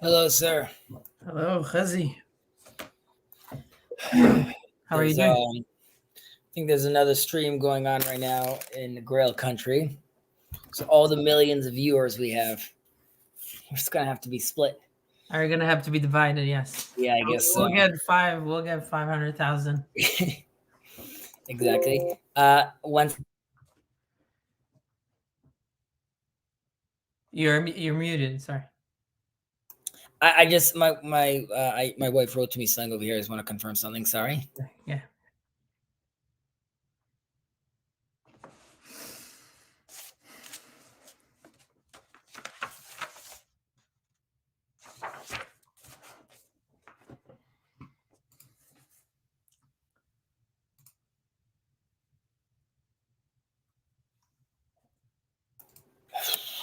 Hello, sir. Hello, Chezi. How are you doing? I think there's another stream going on right now in the Grail country. So all the millions of viewers we have, it's gonna have to be split. Are you gonna have to be divided? Yes. Yeah, I guess We'll so. get five. We'll get 500,000. Exactly. Once You're muted. Sorry. I just my wife wrote to me saying over here. I just want to confirm something. Sorry. Yeah.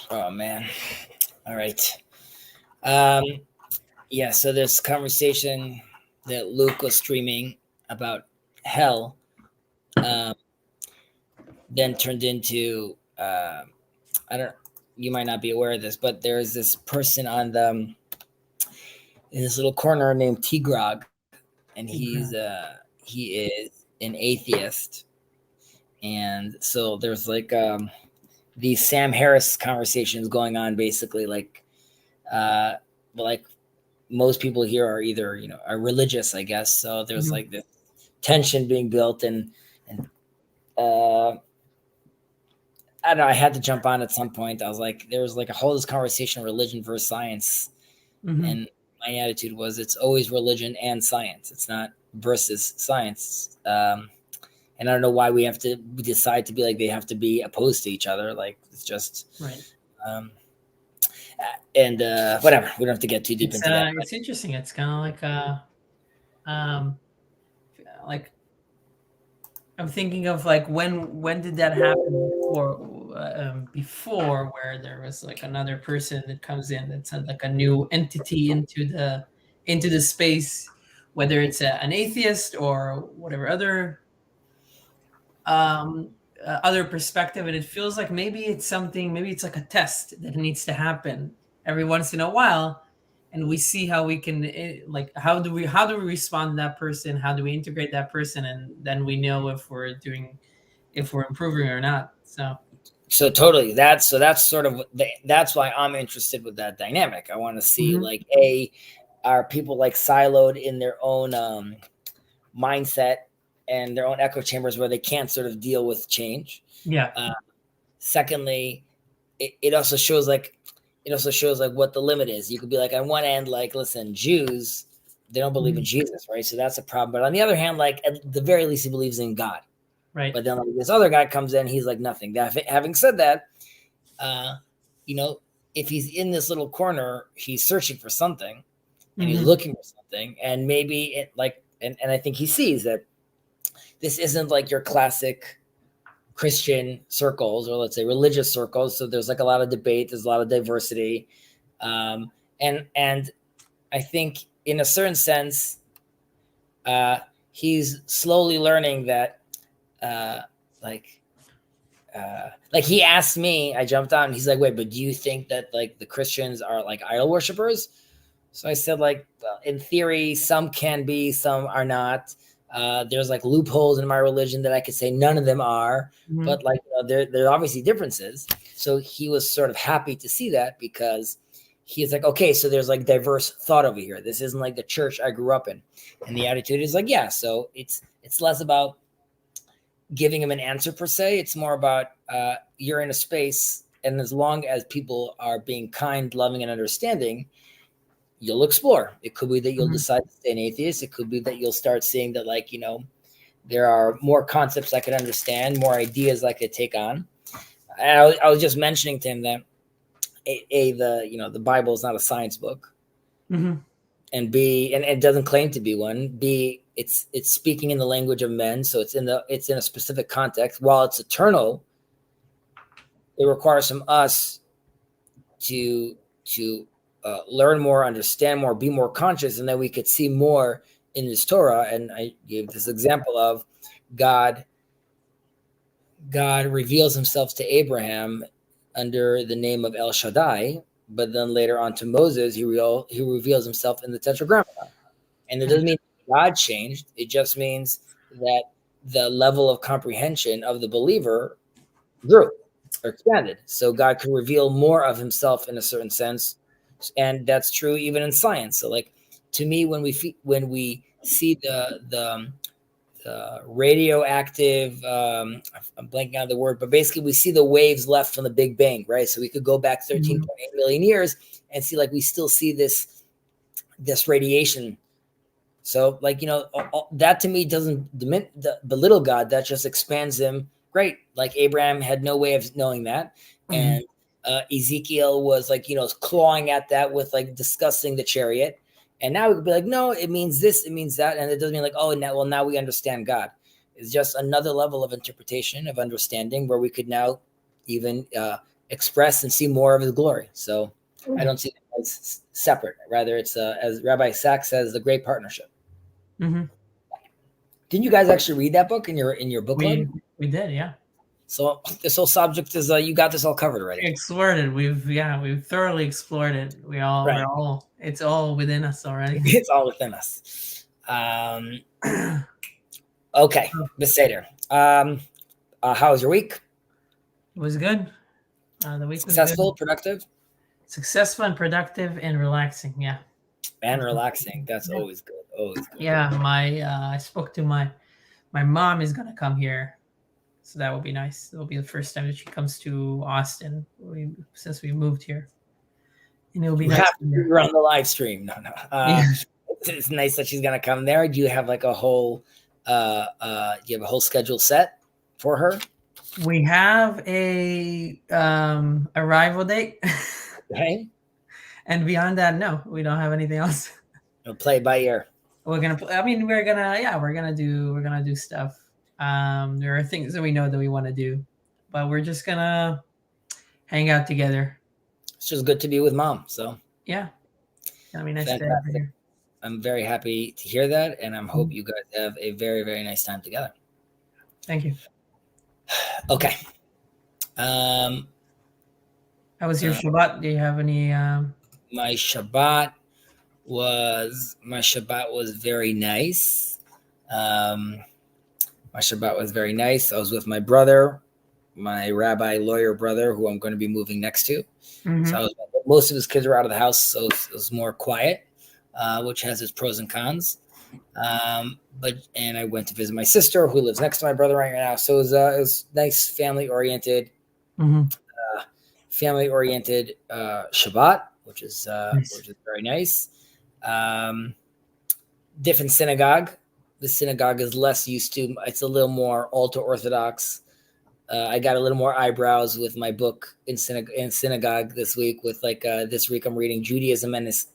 Oh man. All right. Yeah. So this conversation that Luke was streaming about hell, then turned into I don't. You might not be aware of this, but there is this person on the in this little corner named Tigrog, and he is an atheist, and so there's like these Sam Harris conversations going on, basically like most people here are either are religious, I guess. So there's like this tension being built, and I don't know. I had to jump on at some point. I was like, there was like a whole this conversation, religion versus science, and my attitude was it's always religion and science. It's not versus science. And I don't know why we have to decide to be like they have to be opposed to each other. Like it's just right. And whatever. We don't have to get too deep into that. It's interesting. It's kind of like I'm thinking of like when did that happen before where there was like another person that comes in that's like a new entity into the space, whether it's an atheist or whatever other perspective, and it feels like maybe it's like a test that needs to happen every once in a while, and we see how we can like how do we respond to that person, how do we integrate that person, and then we know if we're improving or not. So totally that's sort of that's why I'm interested with that dynamic. I want to see like are people like siloed in their own mindset and their own echo chambers where they can't sort of deal with change. Secondly, it also shows like what the limit is. You could be like on one end, like, listen, Jews, they don't believe in Jesus, right? So that's a problem. But on the other hand, like at the very least, he believes in God, right? But then like this other guy comes in, he's like nothing. Having said that, if he's in this little corner, he's searching for something, and he's looking for something, and maybe it like, and I think he sees that this isn't like your classic Christian circles, or let's say religious circles. So there's like a lot of debate, there's a lot of diversity, and I think in a certain sense, he's slowly learning that, like he asked me, I jumped on. He's like, "Wait, but do you think that like the Christians are like idol worshippers?" So I said, like, well, in theory, some can be, some are not. There's like loopholes in my religion that I could say none of them are, but like there are obviously differences. So he was sort of happy to see that because he's like, okay, so there's like diverse thought over here. This isn't like the church I grew up in, and the attitude is like, yeah. So it's less about giving him an answer per se. It's more about you're in a space, and as long as people are being kind, loving, and understanding, you'll explore. It could be that you'll decide to stay an atheist. It could be that you'll start seeing that, like, there are more concepts I could understand, more ideas I could take on. And I was just mentioning to him that the Bible is not a science book, and B, and it doesn't claim to be one. B, it's speaking in the language of men, so it's in a specific context. While it's eternal, it requires from us to learn more, understand more, be more conscious, and then we could see more in this Torah. And I gave this example of God reveals himself to Abraham under the name of El Shaddai, but then later on to Moses, he reveals himself in the Tetragrammaton. And it doesn't mean God changed. It just means that the level of comprehension of the believer grew or expanded. So God could reveal more of himself in a certain sense. And that's true even in science. So like to me, when we see the radioactive, I'm blanking out the word, but basically we see the waves left from the Big Bang, right? So we could go back 13.8 million years and see like we still see this radiation. So like, that to me doesn't belittle God. That just expands him. Great. Like Abraham had no way of knowing that. And Ezekiel was like, clawing at that with like discussing the chariot. And now we could be like, no, it means this, it means that. And it doesn't mean like, oh, now we understand God. It's just another level of interpretation, of understanding, where we could now even express and see more of his glory. So I don't see it as separate. Rather, it's, as Rabbi Sachs says, the great partnership. Mm-hmm. Didn't you guys actually read that book in your book club? We did, yeah. So this whole subject is you got this all covered already. Explored it. We've thoroughly explored it. It's all within us already. It's all within us. Okay, Beseder. How was your week? It was good. The week successful, was good. productive. Successful and productive and relaxing. Yeah. And relaxing. That's always good. Always good. Yeah, I spoke to my mom is gonna come here. So that will be nice. It'll be the first time that she comes to Austin since we moved here. And it'll be nice. We're on the live stream. No. It's nice that she's gonna come there. Do you have like a whole schedule set for her? We have a arrival date. Okay. And beyond that, no, we don't have anything else. We'll play it by ear. We're gonna do stuff. There are things that we know that we want to do, but we're just gonna hang out together. It's just good to be with mom. So yeah, I mean, nice to have you here. I'm very happy to hear that, and I hope you guys have a very, very nice time together. Thank you. Okay. How was your Shabbat? Do you have any? My Shabbat was very nice. My Shabbat was very nice. I was with my brother, my rabbi lawyer brother, who I'm going to be moving next to. Mm-hmm. So most of his kids were out of the house, so it was more quiet, which has its pros and cons. And I went to visit my sister, who lives next to my brother right now. So it was nice, family oriented, Shabbat, which is very nice. Different synagogue. The synagogue is less used to. It's a little more ultra Orthodox. I got a little more eyebrows with my book in synagogue this week. With this week, I'm reading Judaism in Islam.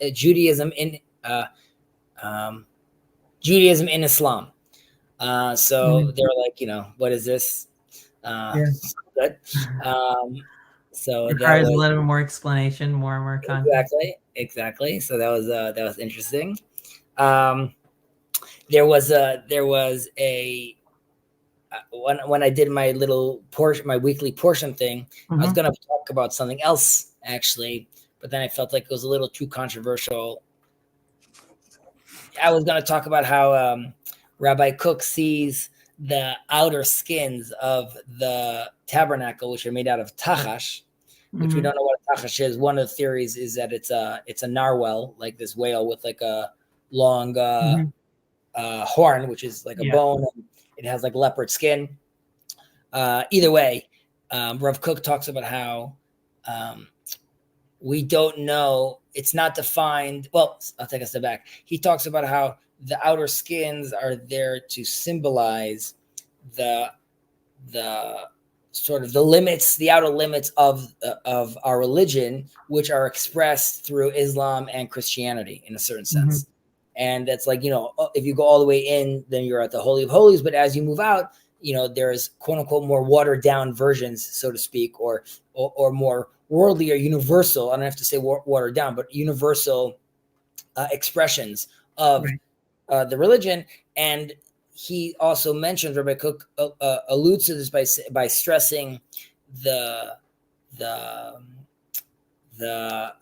So they're like, what is this? Good. So it requires a little more explanation, more content. Exactly. So that was interesting. There was a when I did my little portion, my weekly portion thing, I was going to talk about something else actually, but then I felt like it was a little too controversial. I was going to talk about how Rabbi Cook sees the outer skins of the tabernacle, which are made out of tachash, which we don't know what a tachash is. One of the theories is that it's a narwhal, like this whale with like a long horn, which is like a bone, and it has like leopard skin. Either way, Rav Cook talks about how we don't know. It's not defined. Well, I'll take a step back. He talks about how the outer skins are there to symbolize the sort of the limits, the outer limits of our religion, which are expressed through Islam and Christianity in a certain sense. And that's like, if you go all the way in, then you're at the Holy of Holies. But as you move out, there's quote unquote more watered down versions, so to speak, or more worldly or universal. I don't have to say watered down, but universal expressions of the religion. And he also mentions, Rabbi Cook alludes to this by stressing the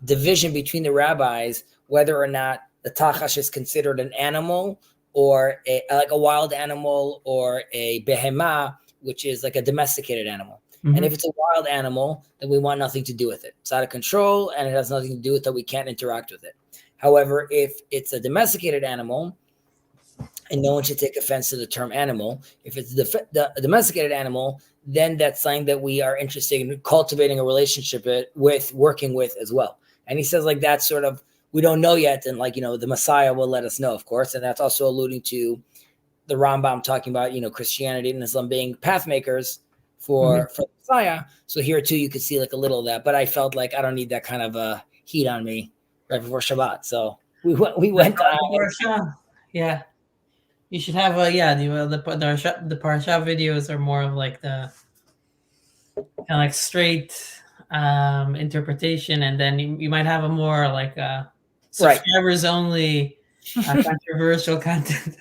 division between the rabbis whether or not the tachash is considered an animal or like a wild animal or a behemah, which is like a domesticated animal. Mm-hmm. And if it's a wild animal, then we want nothing to do with it. It's out of control, and it has nothing to do with that. We can't interact with it. However, if it's a domesticated animal, and no one should take offense to the term animal, if it's the domesticated animal, then that's something that we are interested in cultivating a relationship with, working with as well. And he says like that's sort of, we don't know yet, and like, the Messiah will let us know, of course. And that's also alluding to the Rambam talking about, Christianity and Islam being path makers for the Messiah. So here too, you could see like a little of that, but I felt like I don't need that kind of heat on me right before Shabbat. So we went on. Yeah. You should have the parasha videos are more of like the kind of like straight interpretation, and then you might have a more like subscribers only controversial content.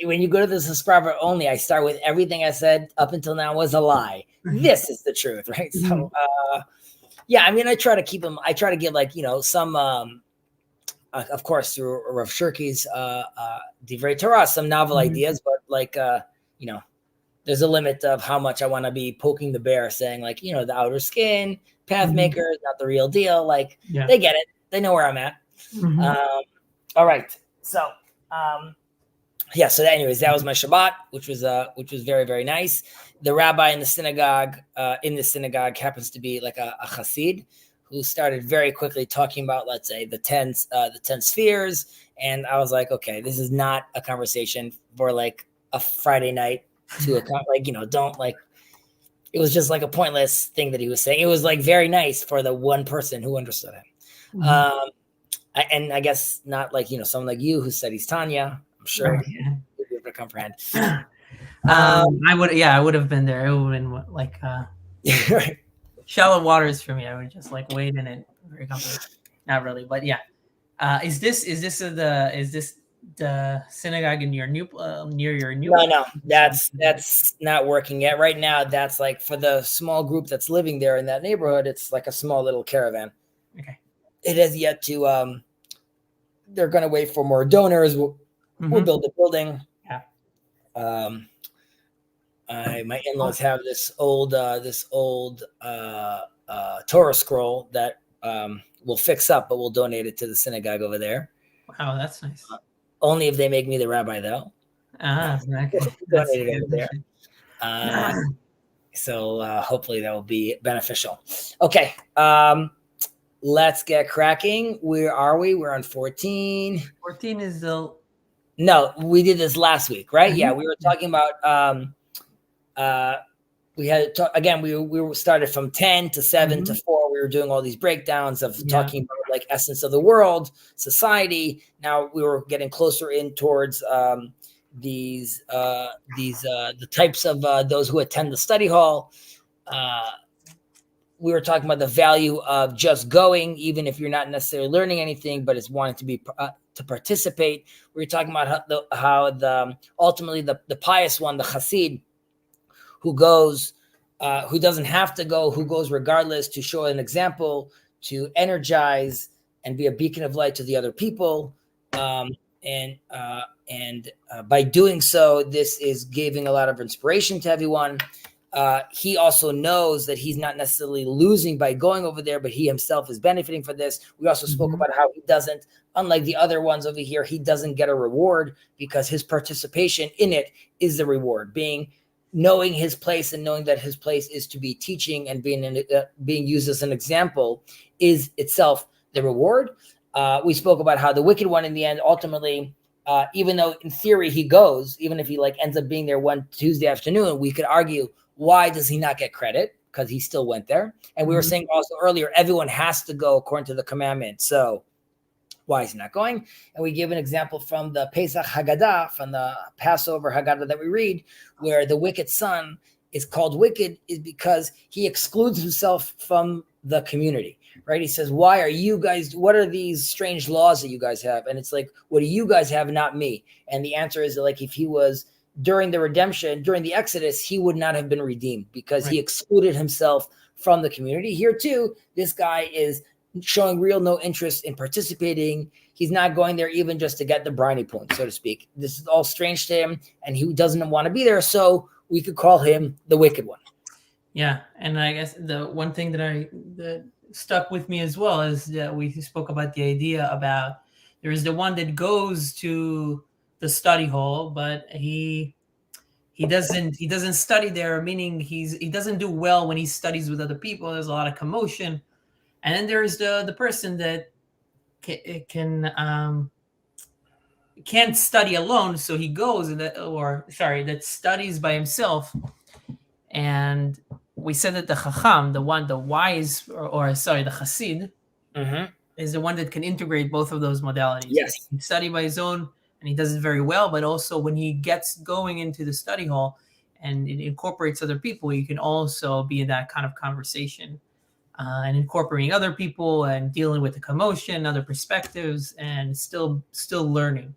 When you go to the subscriber only, I start with everything I said up until now was a lie. This is the truth, right? So I try to keep them. I try to give like some of course through Rav Shirky's Divrei Torah, some novel ideas, but like there's a limit of how much I want to be poking the bear, saying like the outer skin, path makers, not the real deal. Like they get it, they know where I'm at. All right, so so anyways, that was my Shabbat, which was very, very nice. The rabbi in the synagogue happens to be like a Hasid who started very quickly talking about, let's say, the 10 spheres. And I was like, okay, this is not a conversation for like a Friday night to don't like, it was just like a pointless thing that he was saying. It was like very nice for the one person who understood him. And I guess not like, someone like you who studies Tanya, I'm sure you'll be able to comprehend. I would have been there. It would have been like right. Shallow waters for me. I would just like wade in it very comfortably. Not really, but yeah. Is this the synagogue in your new near your new? No, that's not working yet. Right now, that's like for the small group that's living there in that neighborhood. It's like a small little caravan. Okay. It has yet to. They're going to wait for more donors. We'll build a building. Yeah. My in-laws have this old Torah scroll that we'll fix up, but we'll donate it to the synagogue over there. Wow, that's nice. Only if they make me the rabbi, though. Exactly. Donate it over there. So hopefully that will be beneficial. Okay, let's get cracking. Where are we? We're on 14. 14 is the. No, we did this last week, right? Yeah, we were talking about. We had again. We started from 10 to 7 to 4. We were doing all these breakdowns of talking about like essence of the world, society. Now we were getting closer in towards the types of those who attend the study hall. We were talking about the value of just going, even if you're not necessarily learning anything, but it's wanting to be to participate. We were talking about how ultimately the pious one, the Hasid, who goes, who doesn't have to go, who goes regardless to show an example, to energize and be a beacon of light to the other people. And by doing so, this is giving a lot of inspiration to everyone. He also knows that he's not necessarily losing by going over there, but he himself is benefiting from this. We also spoke about how he doesn't, unlike the other ones over here, he doesn't get a reward because his participation in it is the reward. Knowing his place and knowing that his place is to be teaching and being used as an example is itself the reward. We spoke about how the wicked one in the end, ultimately, even though in theory he goes, even if he like ends up being there one Tuesday afternoon, we could argue, why does he not get credit? Because he still went there. And we were saying also earlier, everyone has to go according to the commandment. So why is he not going? And we give an example from the Pesach Haggadah, from the Passover Haggadah that we read, where the wicked son is called wicked is because he excludes himself from the community, right? He says, why are you guys, what are these strange laws that you guys have? And it's like, what do you guys have, not me? And the answer is like, if he was during the redemption, during the Exodus, he would not have been redeemed because he excluded himself from the community. Here too, this guy is showing real no interest in participating. He's not going there even just to get the briny point, so to speak. This is all strange to him, and he doesn't want to be there, so we could call him the wicked one. Yeah, and I guess the one thing that stuck with me as well is that we spoke about the idea about there is the one that goes to the study hall, but he doesn't study there, meaning he doesn't do well when he studies with other people. There's a lot of commotion, and then there's the person that can't study alone, so he goes that studies by himself. And we said that the chacham, the wise, the chassid, is the one that can integrate both of those modalities. Yes, he can study by his own, and he does it very well. But also, when he gets going into the study hall and it incorporates other people, you can also be in that kind of conversation and incorporating other people and dealing with the commotion, other perspectives, and still learning.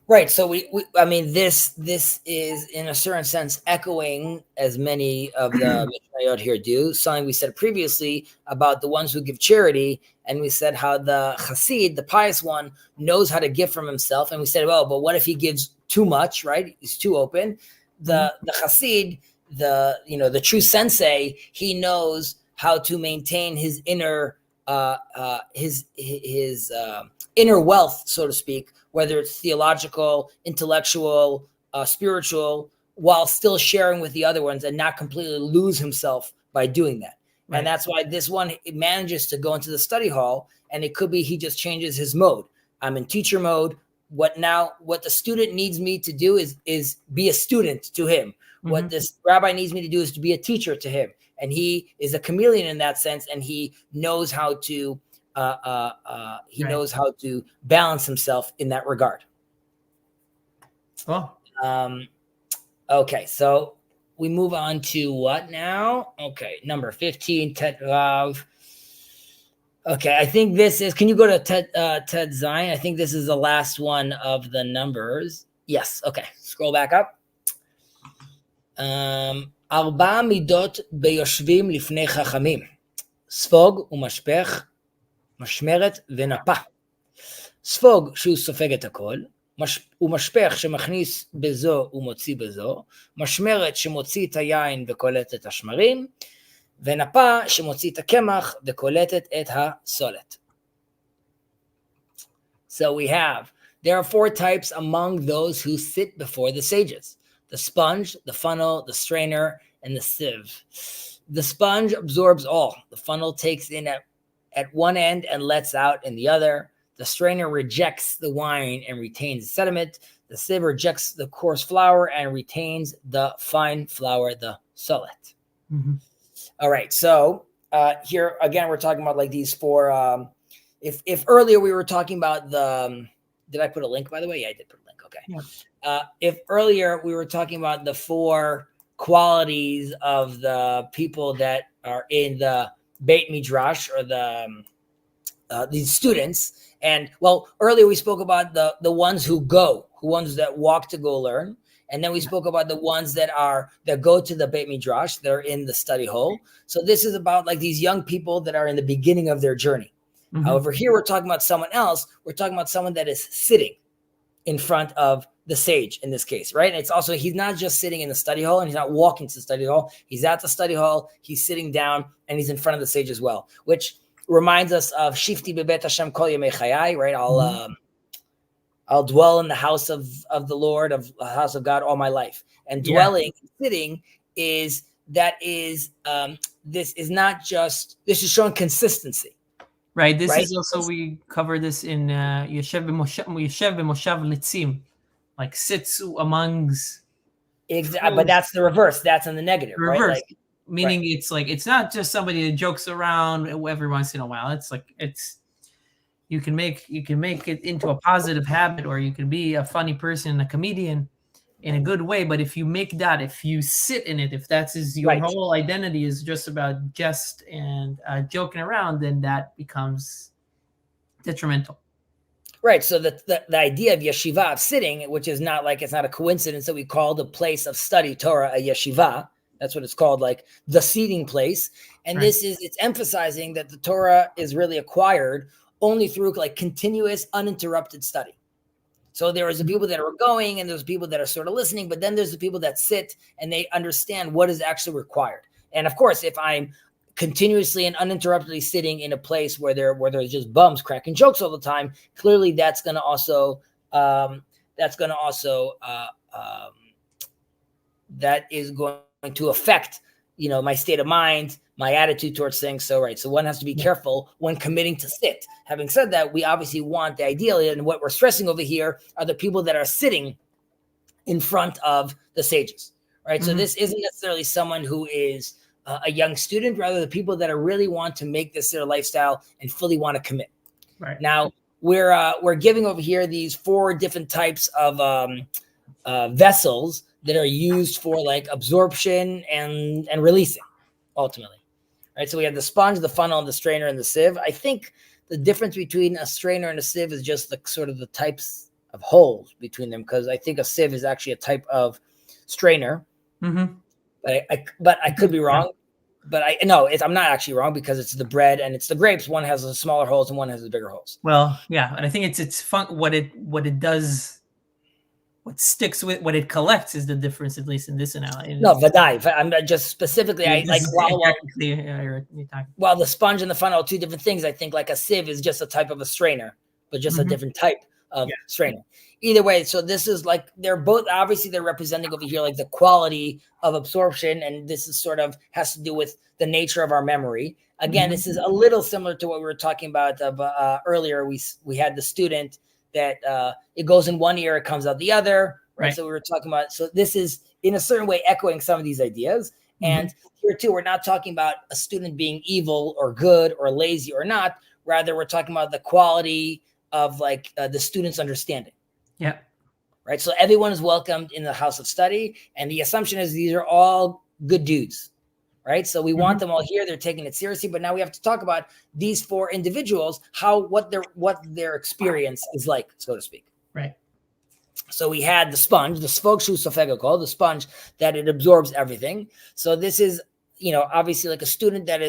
Right. So I mean, this is in a certain sense echoing, as many of the Mishnayot here do, something we said previously about the ones who give charity, and we said how the chassid, the pious one, knows how to give from himself, and we said, well, but what if he gives too much? Right? He's too open. The chassid, the true sensei, he knows how to maintain his inner inner wealth, so to speak, whether it's theological, intellectual, spiritual, while still sharing with the other ones and not completely lose himself by doing that. Right. And that's why this one manages to go into the study hall, and it could be he just changes his mode. I'm in teacher mode. What the student needs me to do is be a student to him. What this rabbi needs me to do is to be a teacher to him. And he is a chameleon in that sense, and he knows how to knows how to balance himself in that regard. Well, okay, so we move on to what now? Okay, number 15, Tet Vav. Okay, I think this is. Can you go to Tet Zayin? I think this is the last one of the numbers. Yes. Okay, scroll back up. ארבע מידות ביושבים לפני חכמים, ספוג ומשפך, משמרת ונפה. ספוג שהוא סופג את הכל, ומשפך שמכניס בזו ומוציא בזו, משמרת שמוציא את היין וקולט את השמרים, ונפה שמוציא את הקמח וקולטת את הסולת. So there are 4 types among those who sit before the sages: the sponge, the funnel, the strainer, and the sieve. The sponge absorbs all. The funnel takes in at one end and lets out in the other. The strainer rejects the wine and retains the sediment. The sieve rejects the coarse flour and retains the fine flour, the solet. All right. So here again, we're talking about like these 4. If earlier we were talking about did I put a link, by the way? Yeah, I did put a link. Okay. Yeah. If earlier we were talking about the 4 qualities of the people that are in the Beit Midrash, or these students, and well, earlier we spoke about the ones who ones that walk to go learn, and then we spoke about the ones that go to the Beit Midrash, they're in the study hall. So this is about like these young people that are in the beginning of their journey. However, here we're talking about someone else. We're talking about someone that is sitting in front of the sage in this case, right? And it's also, he's not just sitting in the study hall and he's not walking to the study hall. He's at the study hall, he's sitting down, and he's in front of the sage as well, which reminds us of Shifti bebet Hashem kol yemei chayai, right? I'll dwell in the house of the Lord, of the house of God all my life. And dwelling, sitting this is showing consistency. Right. This is also, we cover this in Yeshev b'moshav litzim, like sits amongst. Exactly, but that's the reverse. That's in the negative, reverse, right? Like, meaning it's like, it's not just somebody that jokes around every once in a while. It's like, you can make it into a positive habit, or you can be a funny person, a comedian in a good way. But if you sit in it, if that's your whole identity is just about jest and joking around, then that becomes detrimental. Right. So the idea of yeshiva, of sitting, which is not like, it's not a coincidence that we call the place of study Torah a yeshiva, That's what it's called, like the seating place. And it's emphasizing that the Torah is really acquired only through like continuous, uninterrupted study. So there is the people that are going, and there's people that are sort of listening, but then there's the people that sit and they understand what is actually required. And of course, if I'm continuously and uninterruptedly sitting in a place where there's just bums cracking jokes all the time, clearly that's going to also that is going to affect, my state of mind, my attitude towards things. So one has to be careful when committing to sit. Having said that, we obviously want the ideal, and what we're stressing over here are the people that are sitting in front of the sages, right? So this isn't necessarily someone who is a young student, rather the people that are really want to make this their lifestyle and fully want to commit. Right. Now we're giving over here these 4 different types of vessels that are used for like absorption and releasing ultimately. Right. So we have the sponge, the funnel, and the strainer, and the sieve. I think the difference between a strainer and a sieve is just the sort of the types of holes between them, because I think a sieve is actually a type of strainer. Mm-hmm. But I could be wrong. But I'm not actually wrong, because it's the bread and it's the grapes. One has the smaller holes and one has the bigger holes. Well, yeah, and I think it's fun. What it does. What sticks with what it collects is the difference, at least in this analogy. No, vadai. I'm just specifically. While the sponge and the funnel are 2 different things, I think like a sieve is just a type of a strainer, but just a different type of strainer. Either way, so this is like they're both obviously they're representing over here like the quality of absorption, and this is sort of has to do with the nature of our memory. Again, this is a little similar to what we were talking about earlier. We had the student that it goes in one ear, it comes out the other, right? So we were talking about, so this is in a certain way echoing some of these ideas. And here too, we're not talking about a student being evil or good or lazy or not. Rather, we're talking about the quality of like the student's understanding. Yeah. Right. So everyone is welcomed in the house of study. And the assumption is these are all good dudes. Right. So we want them all here. They're taking it seriously. But now we have to talk about these 4 individuals, what their experience is like, so to speak. Right. So we had the sponge, the sfogshu sofegakol, the sponge that it absorbs everything. So this is, obviously like a student that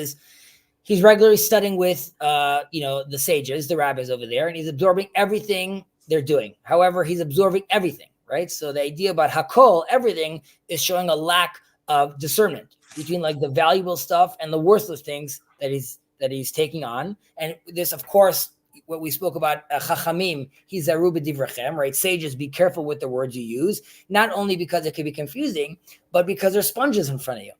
he's regularly studying with, the sages, the rabbis over there, and he's absorbing everything they're doing. However, he's absorbing everything. Right. So the idea about hakol, everything, is showing a lack of discernment between like the valuable stuff and the worthless things that he's taking on. And this, of course, what we spoke about, chachamim, hizaru b'divrachem, right? Sages, be careful with the words you use, not only because it can be confusing, but because there's sponges in front of you,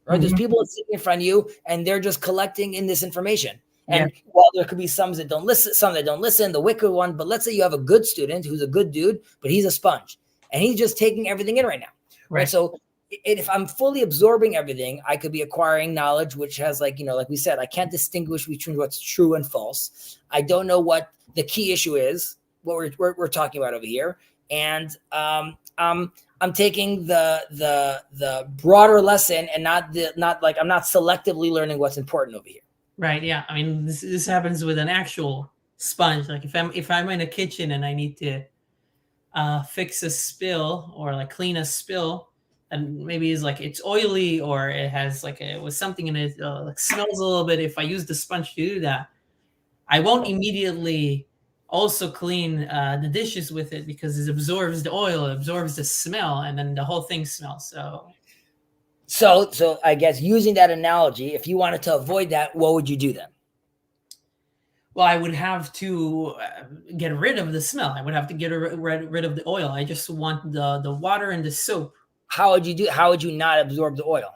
right? There's people sitting in front of you and they're just collecting in this information. And while there could be some that don't listen, the wicked one, but let's say you have a good student who's a good dude, but he's a sponge and he's just taking everything in right now, right? So if I'm fully absorbing everything, I could be acquiring knowledge, which has like we said, I can't distinguish between what's true and false. I don't know what the key issue is, what we're talking about over here. And I'm taking the broader lesson and not I'm not selectively learning what's important over here. Right. Yeah. I mean, this happens with an actual sponge. Like if I'm in a kitchen and I need to fix a spill or like clean a spill, and maybe it's oily or it has it was something in it, smells a little bit. If I use the sponge to do that, I won't immediately also clean the dishes with it, because it absorbs the oil, it absorbs the smell, and then the whole thing smells. So I guess using that analogy, if you wanted to avoid that, what would you do then? Well, I would have to get rid of the smell. I would have to get rid of the oil. I just want the water and the soap. How would you not absorb the oil?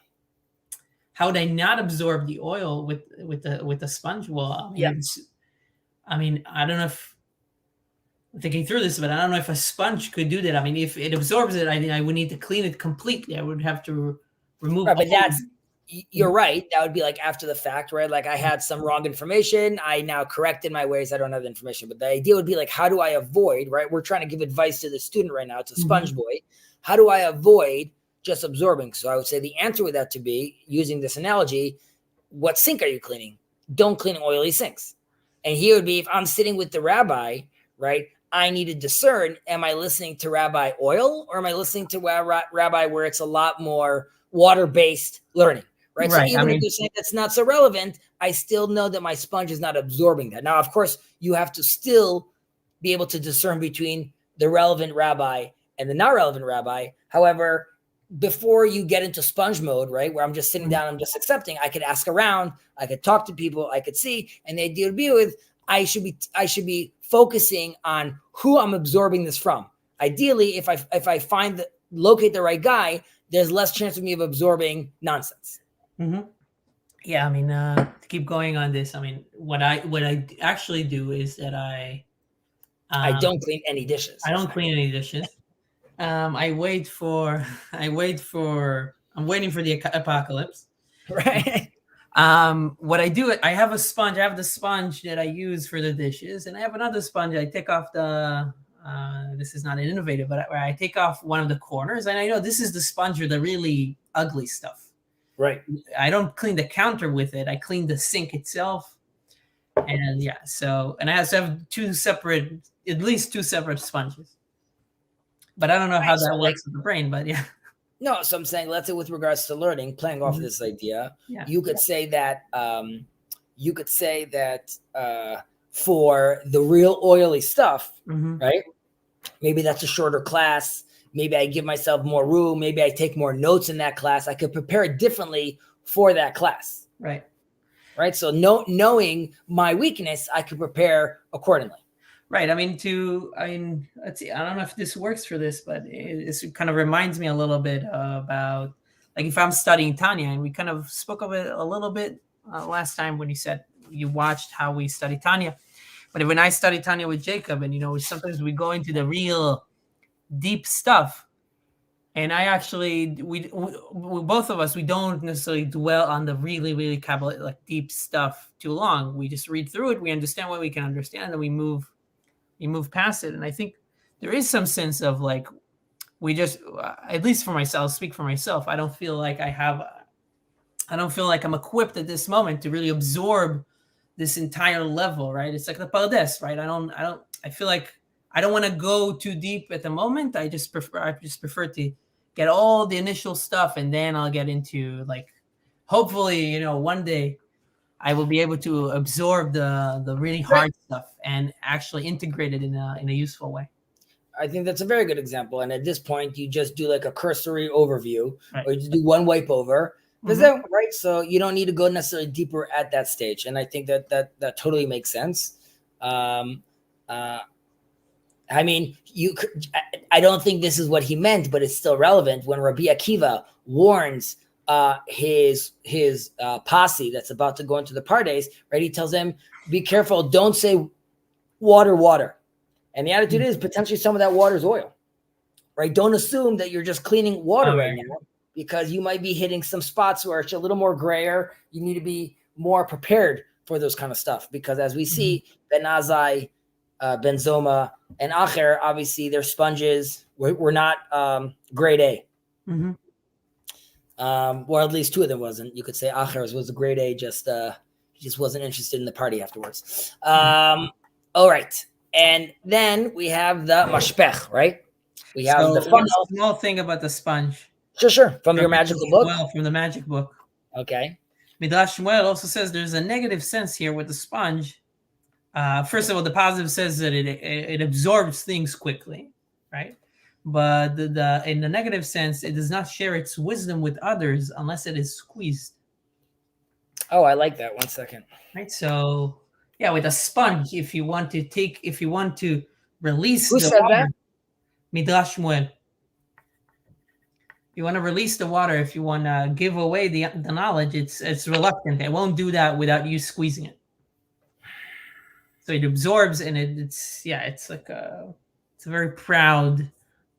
How would I not absorb the oil with the sponge? Well, I mean, I don't know if I'm thinking through this, but I don't know if a sponge could do that. I mean, if it absorbs it, I would need to clean it completely. I would have to remove. Right, but you're right. That would be like after the fact, right? Like I had some wrong information. I now corrected my ways. I don't have the information, but the idea would be like, how do I avoid, right? We're trying to give advice to the student right now. It's a sponge boy. How do I avoid just absorbing? So I would say the answer would have to be, using this analogy, what sink are you cleaning? Don't clean oily sinks. And here would be, if I'm sitting with the rabbi, right? I need to discern, am I listening to Rabbi oil or am I listening to Rabbi where it's a lot more water-based learning, right? So Right. even if you're saying that's not so relevant, I still know that my sponge is not absorbing that. Now, of course, you have to still be able to discern between the relevant rabbi and the not relevant rabbi. However, before you get into sponge mode, right, where I'm just sitting down, I'm just accepting, I could ask around, I could talk to people, I could see, and the idea would be with, I should be focusing on who I'm absorbing this from. Ideally, if I locate the right guy, there's less chance of me of absorbing nonsense. Mm-hmm. Yeah, I mean, to keep going on this, I mean, what I actually do is that I don't clean any dishes. I don't clean any dishes. I'm waiting for the apocalypse. Right. What I do, I have a sponge. I have the sponge that I use for the dishes, and I have another sponge. I take off the. This is not an innovative, but I take off one of the corners, and I know this is the sponge for the really ugly stuff. Right. I don't clean the counter with it. I clean the sink itself, and yeah. So, and I also have at least two separate sponges. But I don't know how that works with the brain. But yeah. No, so I'm saying, let's say with regards to learning, playing off this idea, you could say that for the real oily stuff, right? Maybe that's a shorter class. Maybe I give myself more room. Maybe I take more notes in that class. I could prepare it differently for that class. Right. Right. So knowing my weakness, I could prepare accordingly. Right. I mean, let's see. I don't know if this works for this, but it kind of reminds me a little bit about, like, if I'm studying Tanya, and we kind of spoke of it a little bit last time when you said you watched how we study Tanya. But when I study Tanya with Jacob, and sometimes we go into the real deep stuff, and I actually we both of us, we don't necessarily dwell on the really, really Kabbalah, like, deep stuff too long. We just read through it, we understand what we can understand, and we move past it. And I think there is some sense of, like, we just, at least for myself, speak for myself, I don't feel like I'm equipped at this moment to really absorb this entire level, right? It's like the Pardes, right? I feel like I don't want to go too deep at the moment. I just prefer to get all the initial stuff, and then I'll get into, like, hopefully, one day I will be able to absorb the really hard stuff and actually integrate it in a useful way. I think that's a very good example. And at this point, you just do like a cursory overview, or you just do one wipe over. Right? So you don't need to go necessarily deeper at that stage. And I think that totally makes sense. I mean, I don't think this is what he meant, but it's still relevant. When Rabbi Akiva warns his posse that's about to go into the Pardes, right? He tells them, be careful, don't say water. And the attitude is potentially some of that water is oil, right? Don't assume that you're just cleaning water right now, because you might be hitting some spots where it's a little more grayer. You need to be more prepared for those kind of stuff, because as we see, Ben Azai, Ben Zoma, and Acher, obviously their sponges were not grade A. Or at least two of them wasn't. You could say Acher's was a grade A, he just wasn't interested in the party afterwards. All right. And then we have the mashpech, right? We have the funnel. One small thing about the sponge. Sure. From your magical book? Well, from the magic book. Okay. Midrash Shmuel also says there's a negative sense here with the sponge. First of all, the positive says that it absorbs things quickly, right? But in the negative sense, it does not share its wisdom with others unless it is squeezed. Oh, I like that. 1 second. Right. So yeah, with a sponge, if you want to release the water, that? Midrash Shmuel. You want to release the water, if you want to give away the knowledge, it's reluctant. It won't do that without you squeezing it. So it absorbs, and it's like it's a very proud,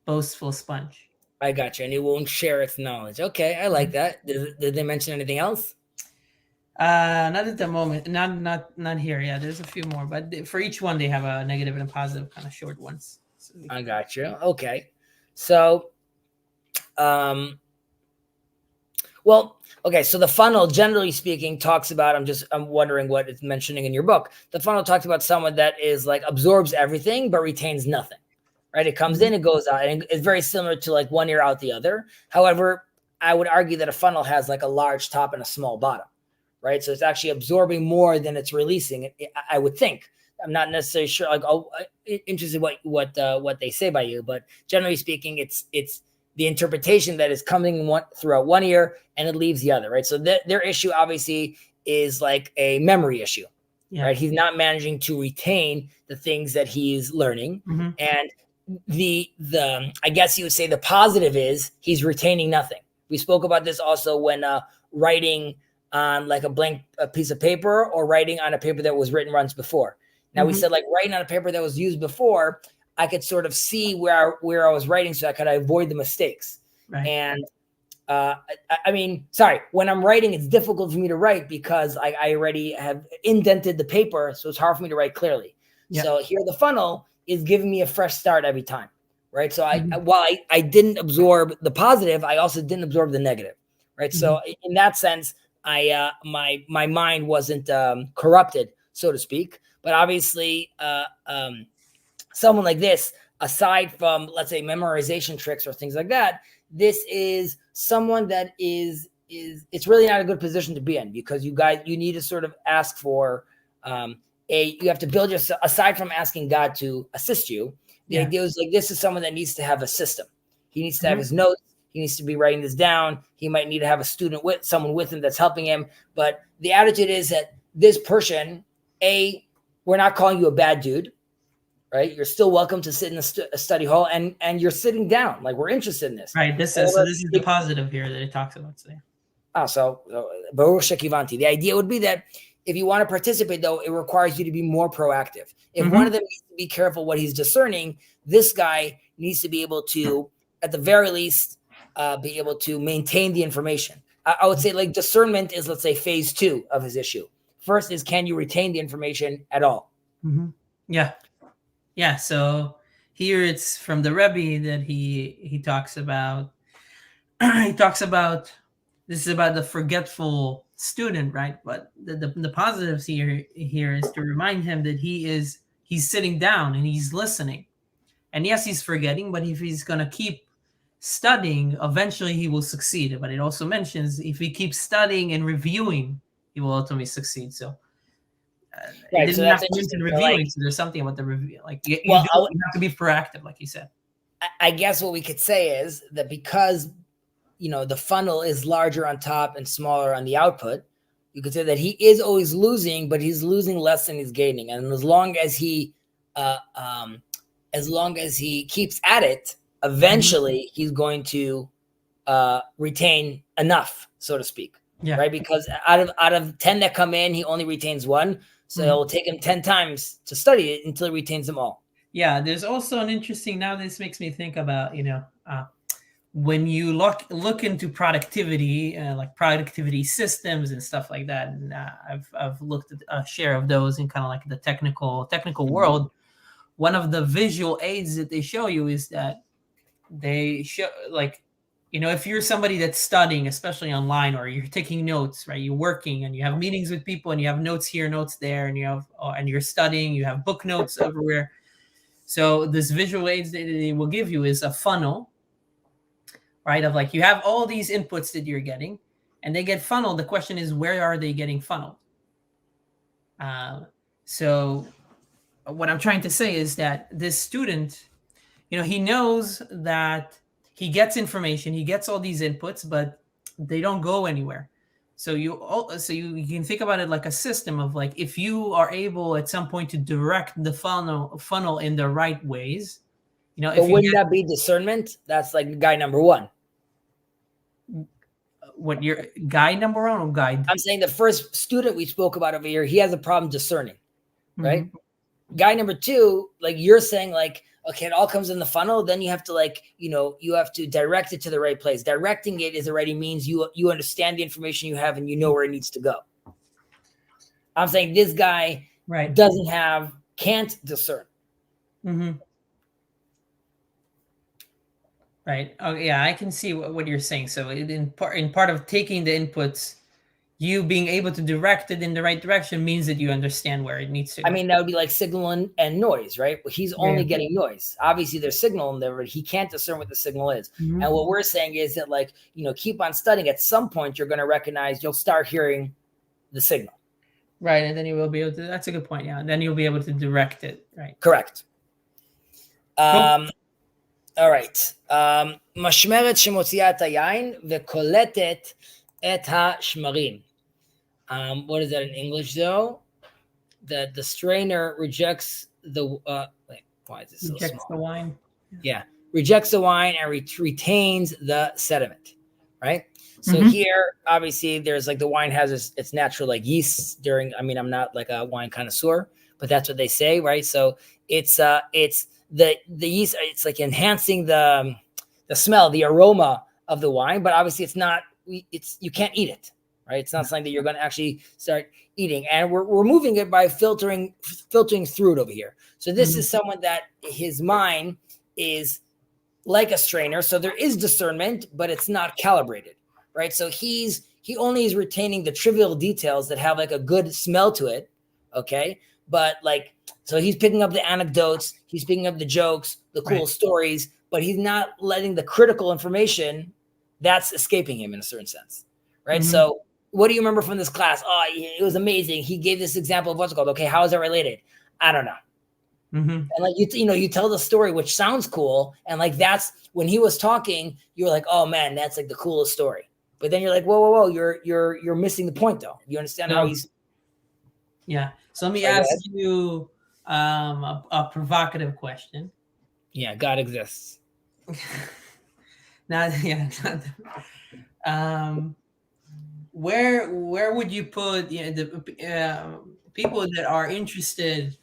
boastful sponge. I got you, and it won't share its knowledge. Okay, I like that. Did they mention anything else? Not at the moment. Not here. Yeah, there's a few more, but for each one they have a negative and a positive, kind of short ones. So I got you. Okay, so. So the funnel, generally speaking, talks about, I'm wondering what it's mentioning in your book. The funnel talks about someone that is like absorbs everything, but retains nothing, right? It comes in, it goes out, and it's very similar to like one ear out the other. However, I would argue that a funnel has like a large top and a small bottom, right? So it's actually absorbing more than it's releasing. I would think. I'm not necessarily sure. Like, interested what they say by you, but generally speaking, it's the interpretation that is coming throughout one ear and it leaves the other, right? So their issue obviously is like a memory issue, right? He's not managing to retain the things that he's learning, and the I guess you would say the positive is he's retaining nothing. We spoke about this also when writing on like a piece of paper or writing on a paper that was written once before. Now we said like writing on a paper that was used before, I could sort of see where I was writing so I could avoid the mistakes. Right. And I mean, sorry, when I'm writing, it's difficult for me to write because I already have indented the paper, so it's hard for me to write clearly. Yep. So here the funnel is giving me a fresh start every time, right? So while I didn't absorb the positive, I also didn't absorb the negative, right? So in that sense, my mind wasn't corrupted, so to speak. But obviously, someone like this, aside from, let's say, memorization tricks or things like that, this is someone that is it's really not a good position to be in, because you need to sort of ask for you have to build yourself, aside from asking God to assist you. The idea is like, this is someone that needs to have a system. He needs to have his notes. He needs to be writing this down. He might need to have someone with him that's helping him. But the attitude is that this person, we're not calling you a bad dude, right? You're still welcome to sit in a study hall, and you're sitting down. Like, we're interested in this. Right. This is the positive here that it talks about today. So Baruch Shekivanti. The idea would be that if you want to participate, though, it requires you to be more proactive. If one of them needs to be careful what he's discerning, this guy needs to be able to, at the very least, be able to maintain the information. I would say, like, discernment is, let's say, phase 2 of his issue. First is, can you retain the information at all? Yeah. So here it's from the Rebbe that he talks about. This is about the forgetful student, right? But the positives here is to remind him that he's sitting down and he's listening. And yes, he's forgetting, but if he's going to keep studying, eventually he will succeed. But it also mentions if he keeps studying and reviewing, he will ultimately succeed. So it didn't have to mention reviewing. So there's something about the review. Like you have to be proactive, like you said. I guess what we could say is that because the funnel is larger on top and smaller on the output, you could say that he is always losing, but he's losing less than he's gaining. And as long as he keeps at it, eventually he's going to retain enough, so to speak. Right? Because out of 10 that come in, he only retains 1. So it'll take him 10 times to study it until he retains them all. Yeah, there's also an interesting, now this makes me think about, when you look into productivity, like productivity systems and stuff like that, and I've looked at a share of those in kind of like the technical world. One of the visual aids that they show you is that they show, like, if you're somebody that's studying, especially online, or you're taking notes, right? You're working and you have meetings with people and you have notes here, notes there, and and you're studying, you have book notes everywhere. So this visual aids that they will give you is a funnel, right? Of like, you have all these inputs that you're getting and they get funneled. The question is, where are they getting funneled? So what I'm trying to say is that this student, he knows that he gets information, he gets all these inputs, but they don't go anywhere. So you can think about it like a system of, like, if you are able at some point to direct the funnel in the right ways, But wouldn't that be discernment? That's like guy number 1. What, your guy number 1 or guide? I'm saying the first student we spoke about over here, he has a problem discerning, right? Guy number 2, like you're saying, like, okay, it all comes in the funnel. Then you have to, like, you have to direct it to the right place. Directing it is already means you understand the information you have and you know where it needs to go. I'm saying this guy can't discern. Right. Oh, yeah, I can see what you're saying. So in part of taking the inputs, you being able to direct it in the right direction means that you understand where it needs to go. I mean, that would be like signal and noise, right? He's only getting noise. Obviously, there's signal in there, but he can't discern what the signal is. Mhm. And what we're saying is that, like, keep on studying. At some point, you're going to recognize, you'll start hearing the signal. Right, and then you will be able to. That's a good point. Yeah, and then you'll be able to direct it. Right. Correct. Cool. All right. משמרת שמוציאה את היין וקולטת את השמרים. What is that in English, though? That the strainer rejects the wait, why is this so Rejects small? the wine. Yeah, rejects the wine and retains the sediment, right? So here, obviously, there's like the wine has its natural like yeast during. I mean, I'm not like a wine connoisseur, but that's what they say, right? So it's the yeast. It's like enhancing the smell, the aroma of the wine, but obviously it's not. You can't eat it, right? It's not something that you're going to actually start eating, and we're removing it by filtering through it over here. So this is someone that his mind is like a strainer, so there is discernment, but it's not calibrated, right? So he only is retaining the trivial details that have like a good smell to it, okay? But like, so he's picking up the anecdotes, he's picking up the jokes, the cool stories, but he's not letting the critical information that's escaping him in a certain sense, right? So what do you remember from this class? Oh, it was amazing. He gave this example of what's it called. Okay, how is that related? I don't know. And like you tell the story, which sounds cool, and like that's when he was talking, you were like, oh man, that's like the coolest story. But then you're like, whoa, you're missing the point, though. You understand how he's? Yeah. So let me ask you a provocative question. Yeah, God exists. Now, yeah. Where would you put the people that are interested?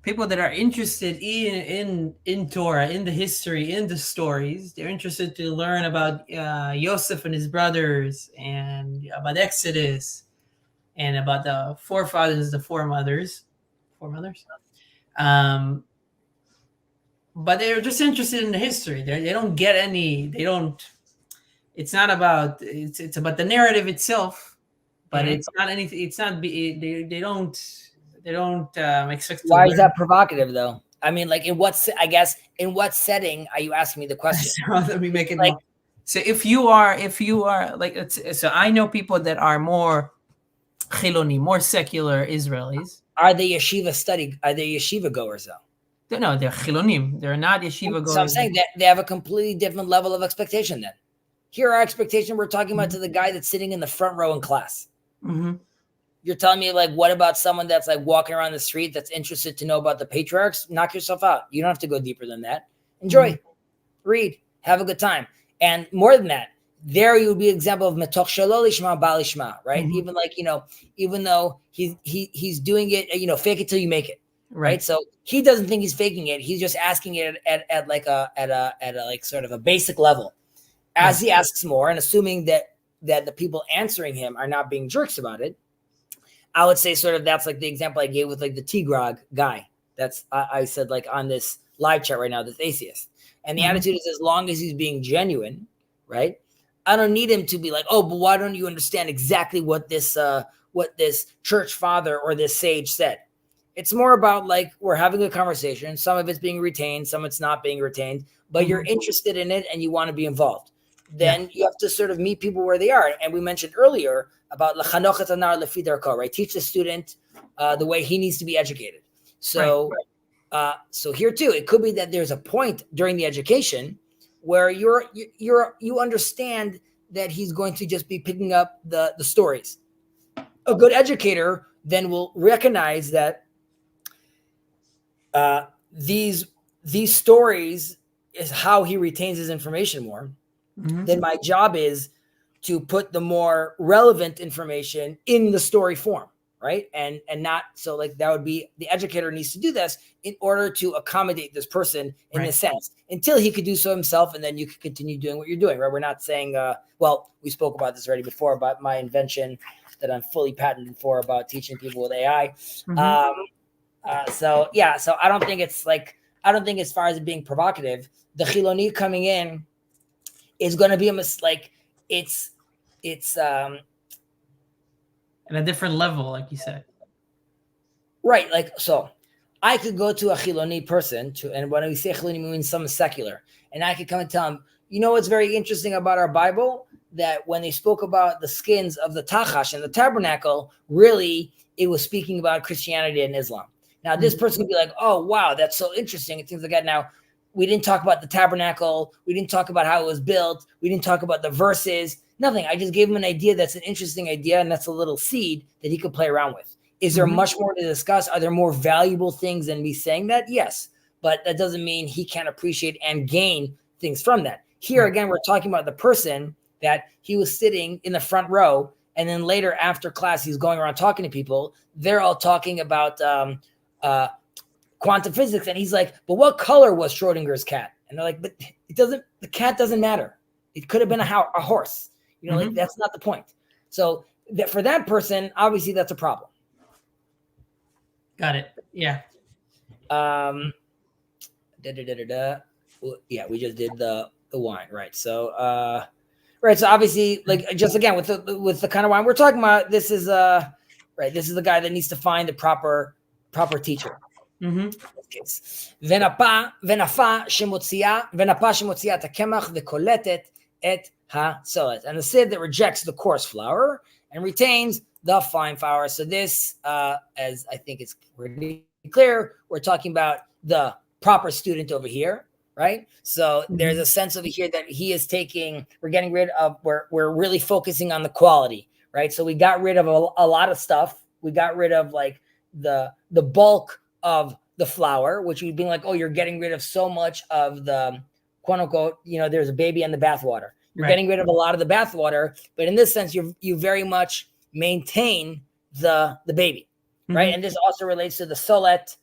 People that are interested in Torah, in the history, in the stories, they're interested to learn about Yosef and his brothers, and about Exodus, and about the forefathers, the foremothers. But they're just interested in the history. They don't get any. They don't. It's not about. It's about the narrative itself, but it's not anything. It's not. They don't. They don't expect. Why is that provocative, though? I mean, like in what setting are you asking me the question? So let me make it like. So if you are like, so I know people that are more chiloni, more secular Israelis. Are they yeshiva goers, though? No, they're chilonim. They're not yeshiva goers. So I'm saying that they have a completely different level of expectation. Then here, our expectation we're talking about to the guy that's sitting in the front row in class. You're telling me, like, what about someone that's like walking around the street that's interested to know about the patriarchs? Knock yourself out. You don't have to go deeper than that. Enjoy, read, have a good time. And more than that, there you would be an example of metoch shelo lishma ba'al lishma, right? Even like, even though he's doing it, fake it till you make it, right? So he doesn't think he's faking it. He's just asking it at like sort of a basic level. As he asks more, and assuming that the people answering him are not being jerks about it, I would say sort of that's like the example I gave with like the T-Grog guy. That's I said like on this live chat right now, this atheist. And the attitude is, as long as he's being genuine, right? I don't need him to be like, oh, but why don't you understand exactly what this church father or this sage said? It's more about like we're having a conversation. Some of it's being retained, some it's not being retained, but you're interested in it and you want to be involved. Then you have to sort of meet people where they are. And we mentioned earlier about l'chanoch et hanar lefi darko, right? Teach the student the way he needs to be educated. So, so here too, it could be that there's a point during the education where you understand that he's going to just be picking up the stories. A good educator then will recognize that these stories is how he retains his information more. Then my job is to put the more relevant information in the story form, right? And not so like that would be the educator needs to do this in order to accommodate this person in this sense until he could do so himself, and then you could continue doing what you're doing, right? We're not saying, well, we spoke about this already before about my invention that I'm fully patented for about teaching people with AI. So I don't think as far as it being provocative, the Chiloni coming in is going to be a mistake. It's at a different level, like you said. Right. Like, so I could go to a Chiloni person, and when we say Chiloni, we mean someone secular, and I could come and tell him, you know what's very interesting about our Bible? That when they spoke about the skins of the Tachash and the tabernacle, really it was speaking about Christianity and Islam. Now, this person would be like, oh, wow, that's so interesting, and things like that. Now, we didn't talk about the tabernacle. We didn't talk about how it was built. We didn't talk about the verses, nothing. I just gave him an idea that's an interesting idea, and that's a little seed that he could play around with. Is there much more to discuss? Are there more valuable things than me saying that? Yes, but that doesn't mean he can't appreciate and gain things from that. Here, again, we're talking about the person that he was sitting in the front row, and then later after class, he's going around talking to people. They're all talking about quantum physics, and he's like, but what color was Schrodinger's cat? And they're like, but the cat doesn't matter. It could have been a horse. You know, like that's not the point. So that for that person, obviously that's a problem. Got it. Yeah. Yeah, we just did the wine, right? So right. So obviously, like just again with the kind of wine we're talking about, this is right. This is the guy that needs to find the proper teacher. In this case, ונפה שמוציאה את הקמח וקולטת את הסולת, and the sieve that rejects the coarse flour and retains the fine flour. So this, as I think it's pretty clear, we're talking about the proper student over here, right? So there's a sense over here that he is we're getting rid of, we're really focusing on the quality, right? So we got rid of a lot of stuff. We got rid of like the bulk of the flour, which we've been like, oh, you're getting rid of so much of the quote unquote, you know, there's a baby in the bathwater. You're getting rid of a lot of the bathwater, but in this sense, you very much maintain the baby, right? And this also relates to the solet,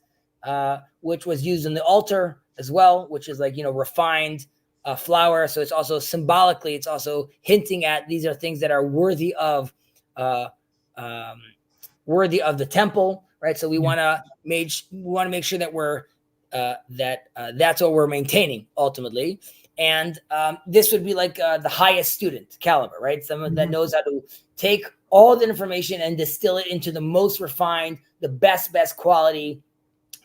which was used in the altar as well, which is like, you know, refined flour. So it's also symbolically, it's also hinting at these are things that are worthy of the temple, right? So we want to make sure that we're that's what we're maintaining ultimately. And this would be like the highest student caliber, right? Someone that knows how to take all the information and distill it into the most refined, the best quality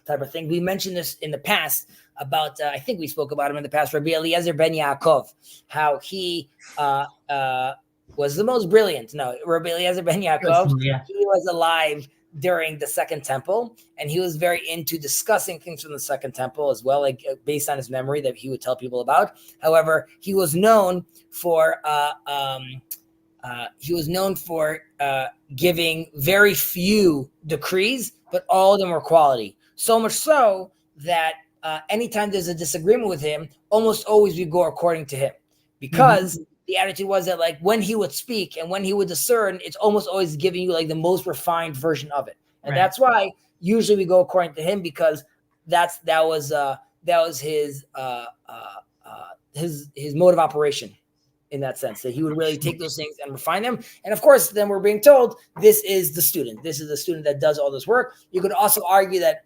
type of thing. We mentioned this in the past about, I think we spoke about him in the past, Rabbi Eliezer ben Yaakov, how he was the most brilliant. No, Rabbi Eliezer ben Yaakov, he was alive during the Second Temple, and he was very into discussing things from the Second Temple as well, like based on his memory that he would tell people about. However, he was known for giving very few decrees, but all of them were quality. So much so that anytime there's a disagreement with him, almost always we go according to him, because the attitude was that like when he would speak and when he would discern, it's almost always giving you like the most refined version of it. And that's why usually we go according to him, because that was his mode of operation, in that sense, that he would really take those things and refine them. And of course, then we're being told this is the student. This is the student that does all this work. You could also argue that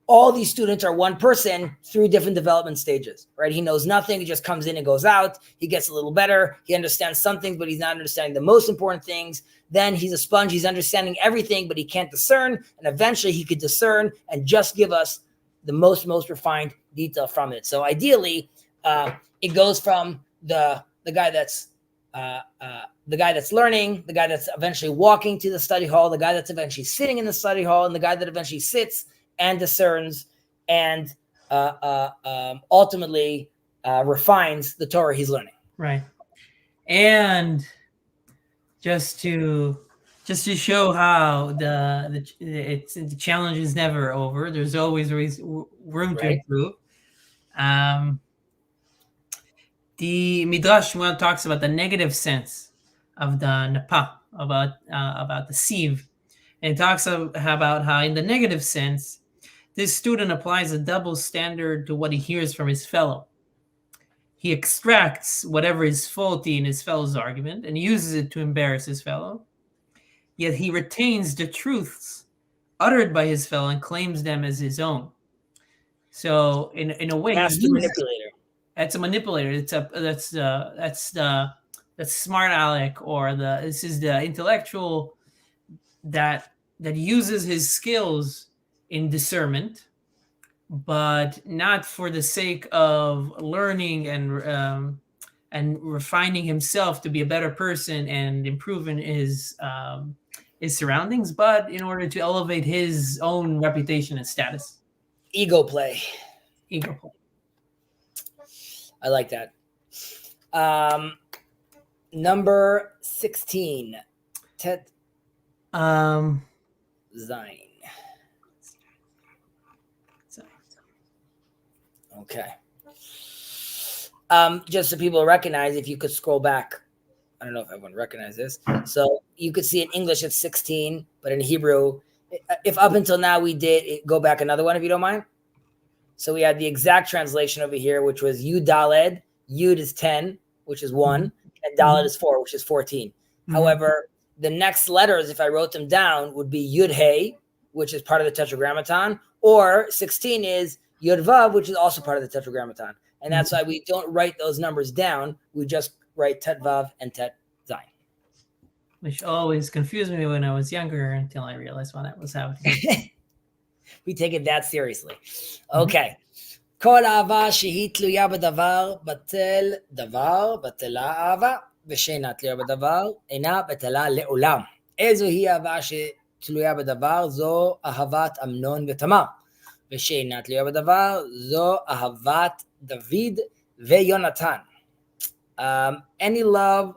all these students are one person through different development stages, right? He knows nothing. He just comes in and goes out. He gets a little better. He understands some things, but he's not understanding the most important things. Then he's a sponge. He's understanding everything, but he can't discern. And eventually he could discern and just give us the most refined detail from it. So ideally, it goes from the guy that's learning, the guy that's eventually walking to the study hall, the guy that's eventually sitting in the study hall, and the guy that eventually sits and discerns and ultimately refines the Torah he's learning. Right. And just to show how the challenge is never over. There's always room to improve. The Midrash talks about the negative sense of the napa, about the sieve. And it talks about how in the negative sense, this student applies a double standard to what he hears from his fellow. He extracts whatever is faulty in his fellow's argument and uses it to embarrass his fellow. Yet he retains the truths uttered by his fellow and claims them as his own. So in a way, that's the manipulator. That's a manipulator. That's smart aleck, or this is the intellectual that uses his skills in discernment, but not for the sake of learning and refining himself to be a better person and improving his surroundings, but in order to elevate his own reputation and status. Ego play. Ego play. I like that. Number 16. Tet Zayin. Okay. Just so people recognize, if you could scroll back, I don't know if everyone recognizes this. So you could see in English it's 16, but in Hebrew, if up until now we did it, go back another one if you don't mind. So we had the exact translation over here, which was Yud Daled. Yud is 10, which is 1, and Daled is 4, which is 14. However, the next letters, if I wrote them down, would be Yud Hey, which is part of the Tetragrammaton, or 16 is Yud Vav, which is also part of the Tetragrammaton. And that's why we don't write those numbers down. We just write Tet Vav and Tet Zayin. Which always confused me when I was younger until I realized what that was happening. We take it that seriously. Okay. כל אהבה שהיא תלויה בדבר, בטל דבר, בטלה אהבה, ושאינה תלויה בדבר, אינה בטלה לעולם. איזו היא אהבה שתלויה בדבר? זו אהבת אמנון ותמר. ושאינה תלויה בדבר, זו אהבת דוד ויונתן. Any love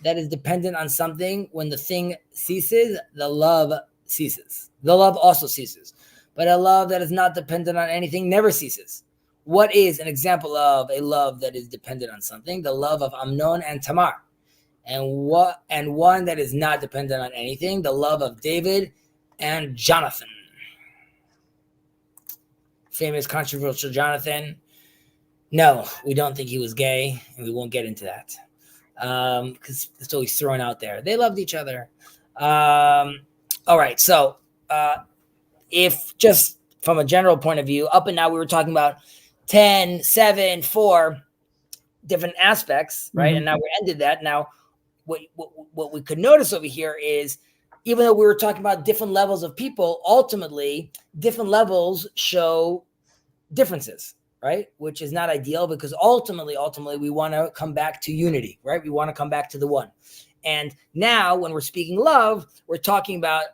that is dependent on something, when the thing ceases, the love ceases. The love also ceases. But a love that is not dependent on anything never ceases. What is an example of a love that is dependent on something? The love of Amnon and Tamar. And one that is not dependent on anything, the love of David and Jonathan. Famous controversial Jonathan. No, we don't think he was gay, and we won't get into that. Because it's always thrown out there. They loved each other. All right, so if just from a general point of view, up and now we were talking about 10, 7, 4 different aspects, right? And now we ended that. Now, what we could notice over here is, even though we were talking about different levels of people, ultimately, different levels show differences, right? Which is not ideal, because ultimately, we want to come back to unity, right? We want to come back to the one. And now, when we're speaking love, we're talking about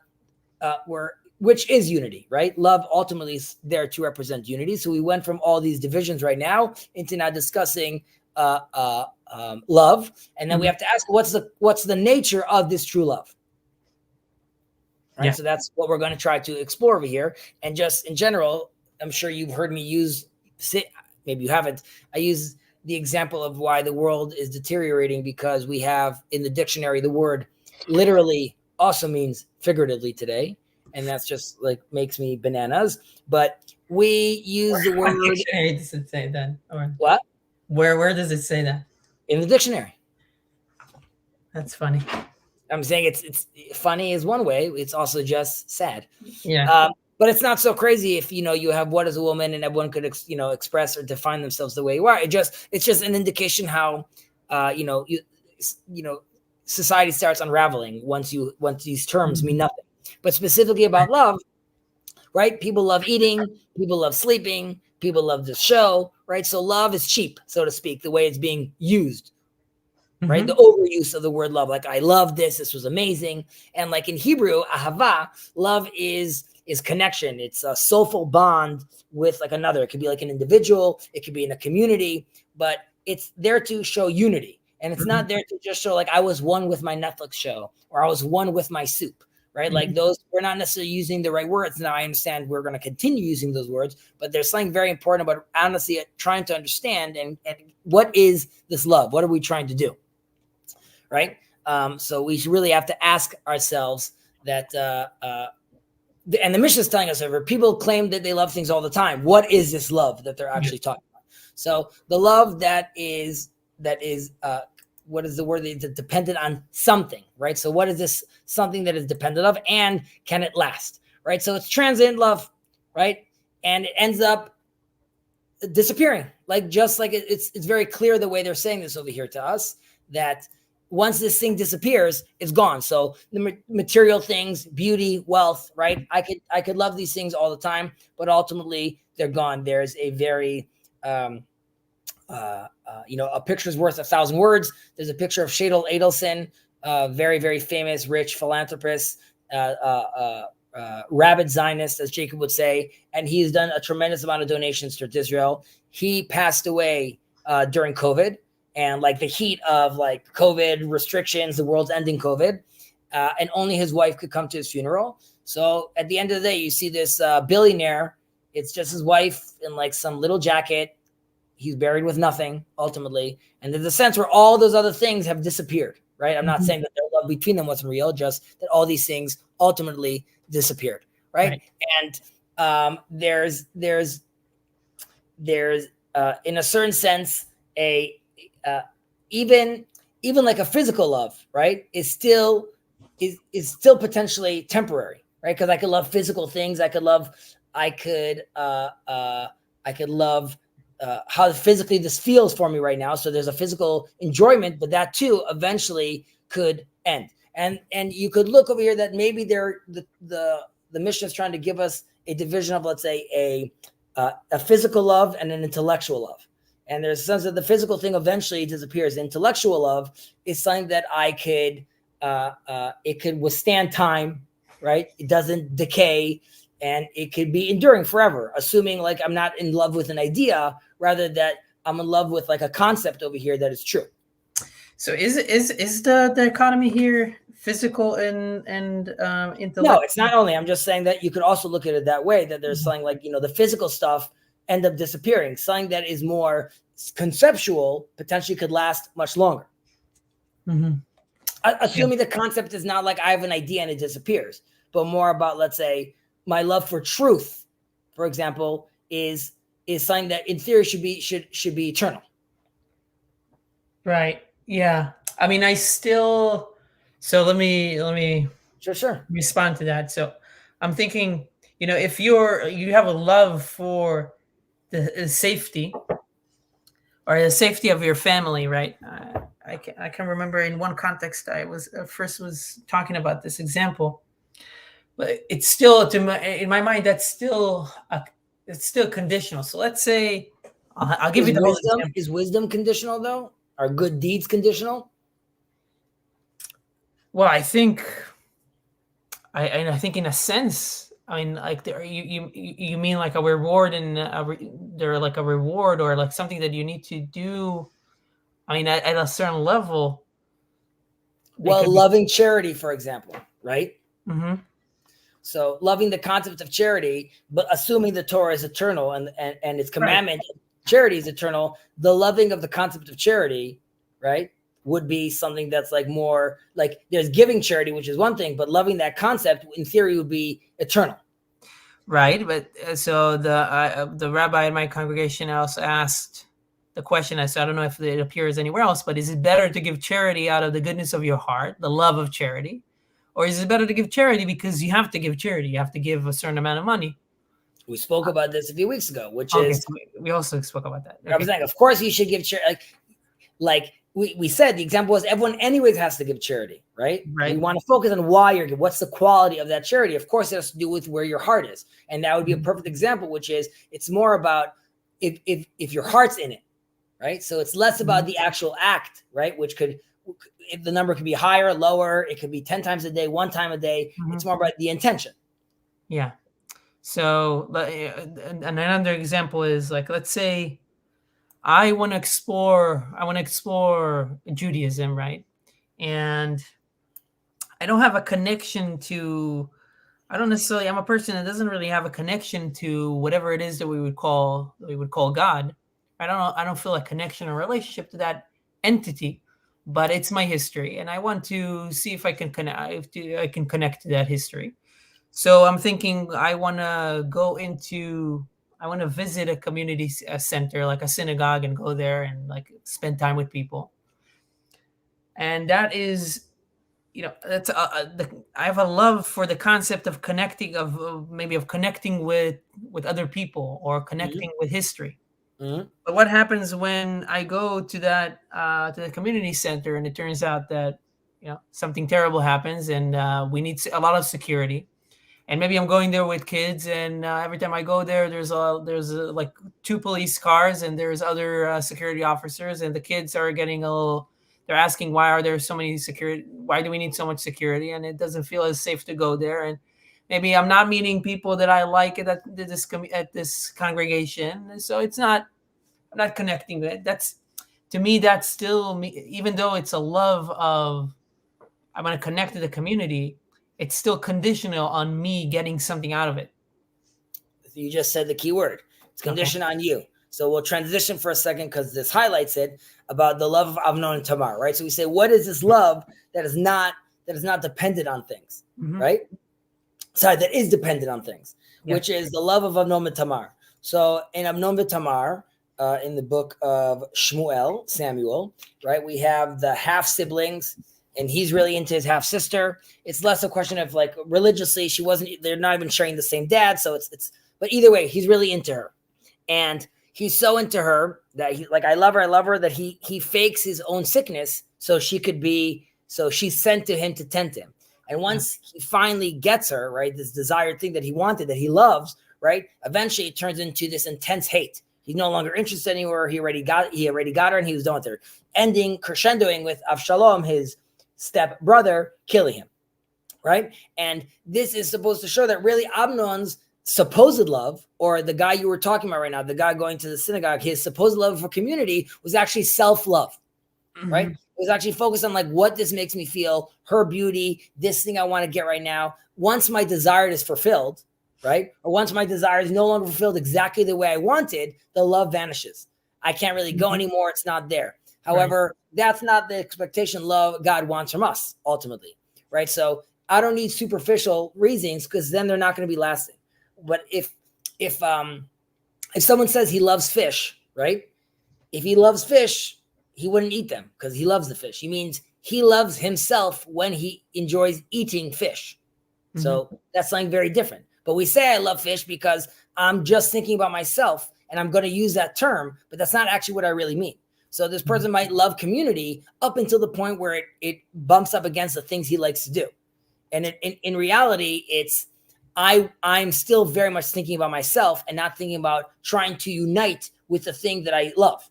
which is unity, right? Love ultimately is there to represent unity. So we went from all these divisions right now into now discussing love, and then we have to ask, what's the nature of this true love? Right. Yeah. So that's what we're going to try to explore over here. And just in general, I'm sure you've heard me maybe you haven't. I use the example of why the world is deteriorating, because we have in the dictionary the word literally also means figuratively today. And that's just like makes me bananas. But we use the word. Dictionary does it say that? Or what? Where does it say that? In the dictionary. That's funny. I'm saying it's funny is one way. It's also just sad. Yeah. But it's not so crazy if you have what is a woman, and everyone could express or define themselves the way you are. It's just an indication how society starts unraveling once these terms mean nothing. But specifically about love, right? People love eating, people love sleeping, people love the show, right? So love is cheap, so to speak, the way it's being used, right? The overuse of the word love, like I love this was amazing. And like in Hebrew, ahava, love is connection. It's a soulful bond with like another. It could be like an individual, it could be in a community, but it's there to show unity. And it's not there to just show like I was one with my Netflix show, or I was one with my soup. Right? Like those, we're not necessarily using the right words. Now I understand we're going to continue using those words, but there's something very important about honestly trying to understand and what is this love? What are we trying to do? Right? So we really have to ask ourselves that, and the Mishnah is telling us over, people claim that they love things all the time. What is this love that they're actually talking about? So the love that is what is the word that's dependent on something, right? So what is this something that is dependent of, and can it last, right? So it's transient love, right? And it ends up disappearing. Like, just like it's very clear the way they're saying this over here to us, that once this thing disappears, it's gone. So the material things, beauty, wealth, right? I could love these things all the time, but ultimately they're gone. There's a very, a picture's worth 1,000 words. There's a picture of Shadol Adelson, very, very famous, rich philanthropist, rabid Zionist, as Jacob would say, and he's done a tremendous amount of donations to Israel. He passed away during COVID, and like the heat of like COVID restrictions, the world's ending COVID, and only his wife could come to his funeral. So at the end of the day, you see this billionaire. It's just his wife in like some little jacket. He's buried with nothing ultimately, and there's a sense where all those other things have disappeared. Right? I'm not saying that their love between them wasn't real, just that all these things ultimately disappeared. Right? And there's in a certain sense even like a physical love, right, is still potentially temporary, right? Because I could love physical things. I could love how physically this feels for me right now. So there's a physical enjoyment, but that too eventually could end. And you could look over here that maybe the mission is trying to give us a division of, let's say, a physical love and an intellectual love. And there's a sense that the physical thing eventually disappears. Intellectual love is something that it could withstand time, right? It doesn't decay, and it could be enduring forever, assuming like I'm not in love with an idea, rather that I'm in love with like a concept over here that is true. So is the dichotomy here physical and intellectual? No, it's not only. I'm just saying that you could also look at it that way, that there's something like, the physical stuff end up disappearing. Something that is more conceptual potentially could last much longer. Assuming the concept is not like I have an idea and it disappears, but more about, let's say, my love for truth, for example, is something that in theory should be eternal. Right. Yeah. I mean, so let me Sure respond to that. So I'm thinking, if you have a love for the safety or the safety of your family, right? I can remember in one context I was talking about this example, but it's still in my mind that's still it's still conditional. So let's say I'll give you the wisdom. Is wisdom conditional though? Are good deeds conditional? Well, I think in a sense. I mean, like you mean like a reward and they're like a reward or like something that you need to do. I mean, at a certain level. Well, loving charity, for example, right? Mm-hmm. So loving the concept of charity, but assuming the Torah is eternal and its commandment, right, charity is eternal. The loving of the concept of charity, right, would be something that's like more like there's giving charity, which is one thing, but loving that concept in theory would be eternal. Right. But so the rabbi in my congregation also asked the question. I said, I don't know if it appears anywhere else, but is it better to give charity out of the goodness of your heart, the love of charity, or is it better to give charity because you have to give charity? You have to give a certain amount of money. We spoke about this a few weeks ago, which is we also spoke about that. Okay. I was saying, of course, you should give charity. Like we said, the example was everyone anyways has to give charity, right? Right. You want to focus on why you're giving. What's the quality of that charity? Of course, it has to do with where your heart is, and that would be a perfect example, which is it's more about if your heart's in it, right? So it's less about the actual act, right? Which if the number could be higher, lower. It could be 10 times a day, 1 time a day. It's more about the intention. Yeah. So another example is like, let's say I want to explore Judaism, right? And I don't have a connection to, I'm a person that doesn't really have a connection to whatever it is that we would call God. I don't feel a connection or relationship to that entity, but it's my history. And I want to see if I can connect to that history. So I'm thinking I want to visit a community center, like a synagogue, and go there and like spend time with people. And that is, that's I have a love for the concept of connecting, of connecting with other people or connecting with history. Mhm. But what happens when I go to to the community center and it turns out that something terrible happens and we need a lot of security, and maybe I'm going there with kids, and every time I go there, like two police cars and there's other security officers, and the kids are getting a little. They're asking why are there so many security? Why do we need so much security? And it doesn't feel as safe to go there. And maybe I'm not meeting people that I like at this congregation, so it's not. I'm not connecting with it. That's to me. That's still me. Even though it's a love of I'm going to connect to the community, it's still conditional on me getting something out of it. You just said the key word. It's conditioned on you. So we'll transition for a second because this highlights it about the love of Amnon and Tamar, right? So we say, what is this love that is not dependent on things, right? Sorry, that is dependent on things, which is the love of Amnon and Tamar. So in Amnon and Tamar, in the book of Samuel, right, we have the half siblings. And he's really into his half sister. It's less a question of like religiously, they're not even sharing the same dad. So but either way, he's really into her. And he's so into her that I love her, that he fakes his own sickness so she's sent to him to tend him. And once he finally gets her, right, this desired thing that he wanted, that he loves, right, eventually it turns into this intense hate. He's no longer interested anywhere. He already got her and he was done with her. Ending, crescendoing with Avshalom, his step brother, killing him, right? And this is supposed to show that really Amnon's supposed love, or the guy you were talking about right now, the guy going to the synagogue, his supposed love for community was actually self-love, right? It was actually focused on like what this makes me feel, her beauty, this thing I want to get right now. Once my desire is fulfilled, right? Or once my desire is no longer fulfilled exactly the way I wanted, the love vanishes. I can't really go anymore. It's not there. However, that's not the expectation God wants from us ultimately, right? So I don't need superficial reasons because then they're not going to be lasting. But if someone says he loves fish, right? If he loves fish, he wouldn't eat them because he loves the fish. He means he loves himself when he enjoys eating fish. So that's something very different. But we say I love fish because I'm just thinking about myself and I'm going to use that term, but that's not actually what I really mean. So this person might love community up until the point where it bumps up against the things he likes to do. And in reality, I'm still very much thinking about myself and not thinking about trying to unite with the thing that I love.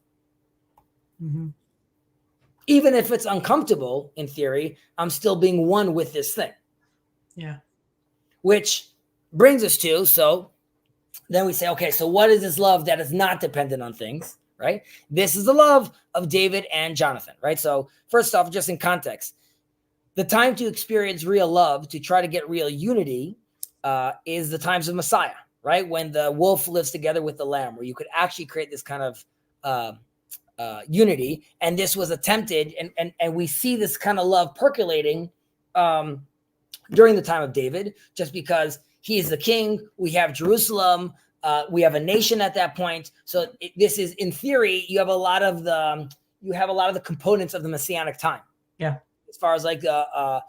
Even if it's uncomfortable in theory, I'm still being one with this thing. Yeah. Which brings us to, so then we say, okay, so what is this love that is not dependent on things? Right? This is the love of David and Jonathan, right? So first off, just in context, the time to experience real love, to try to get real unity, is the times of Messiah, right? When the wolf lives together with the lamb, where you could actually create this kind of unity. And this was attempted, and we see this kind of love percolating during the time of David, just because he is the king. We have Jerusalem. We have a nation at that point. So this is, in theory, you have a lot of the components of the Messianic time. Yeah. As far as like, a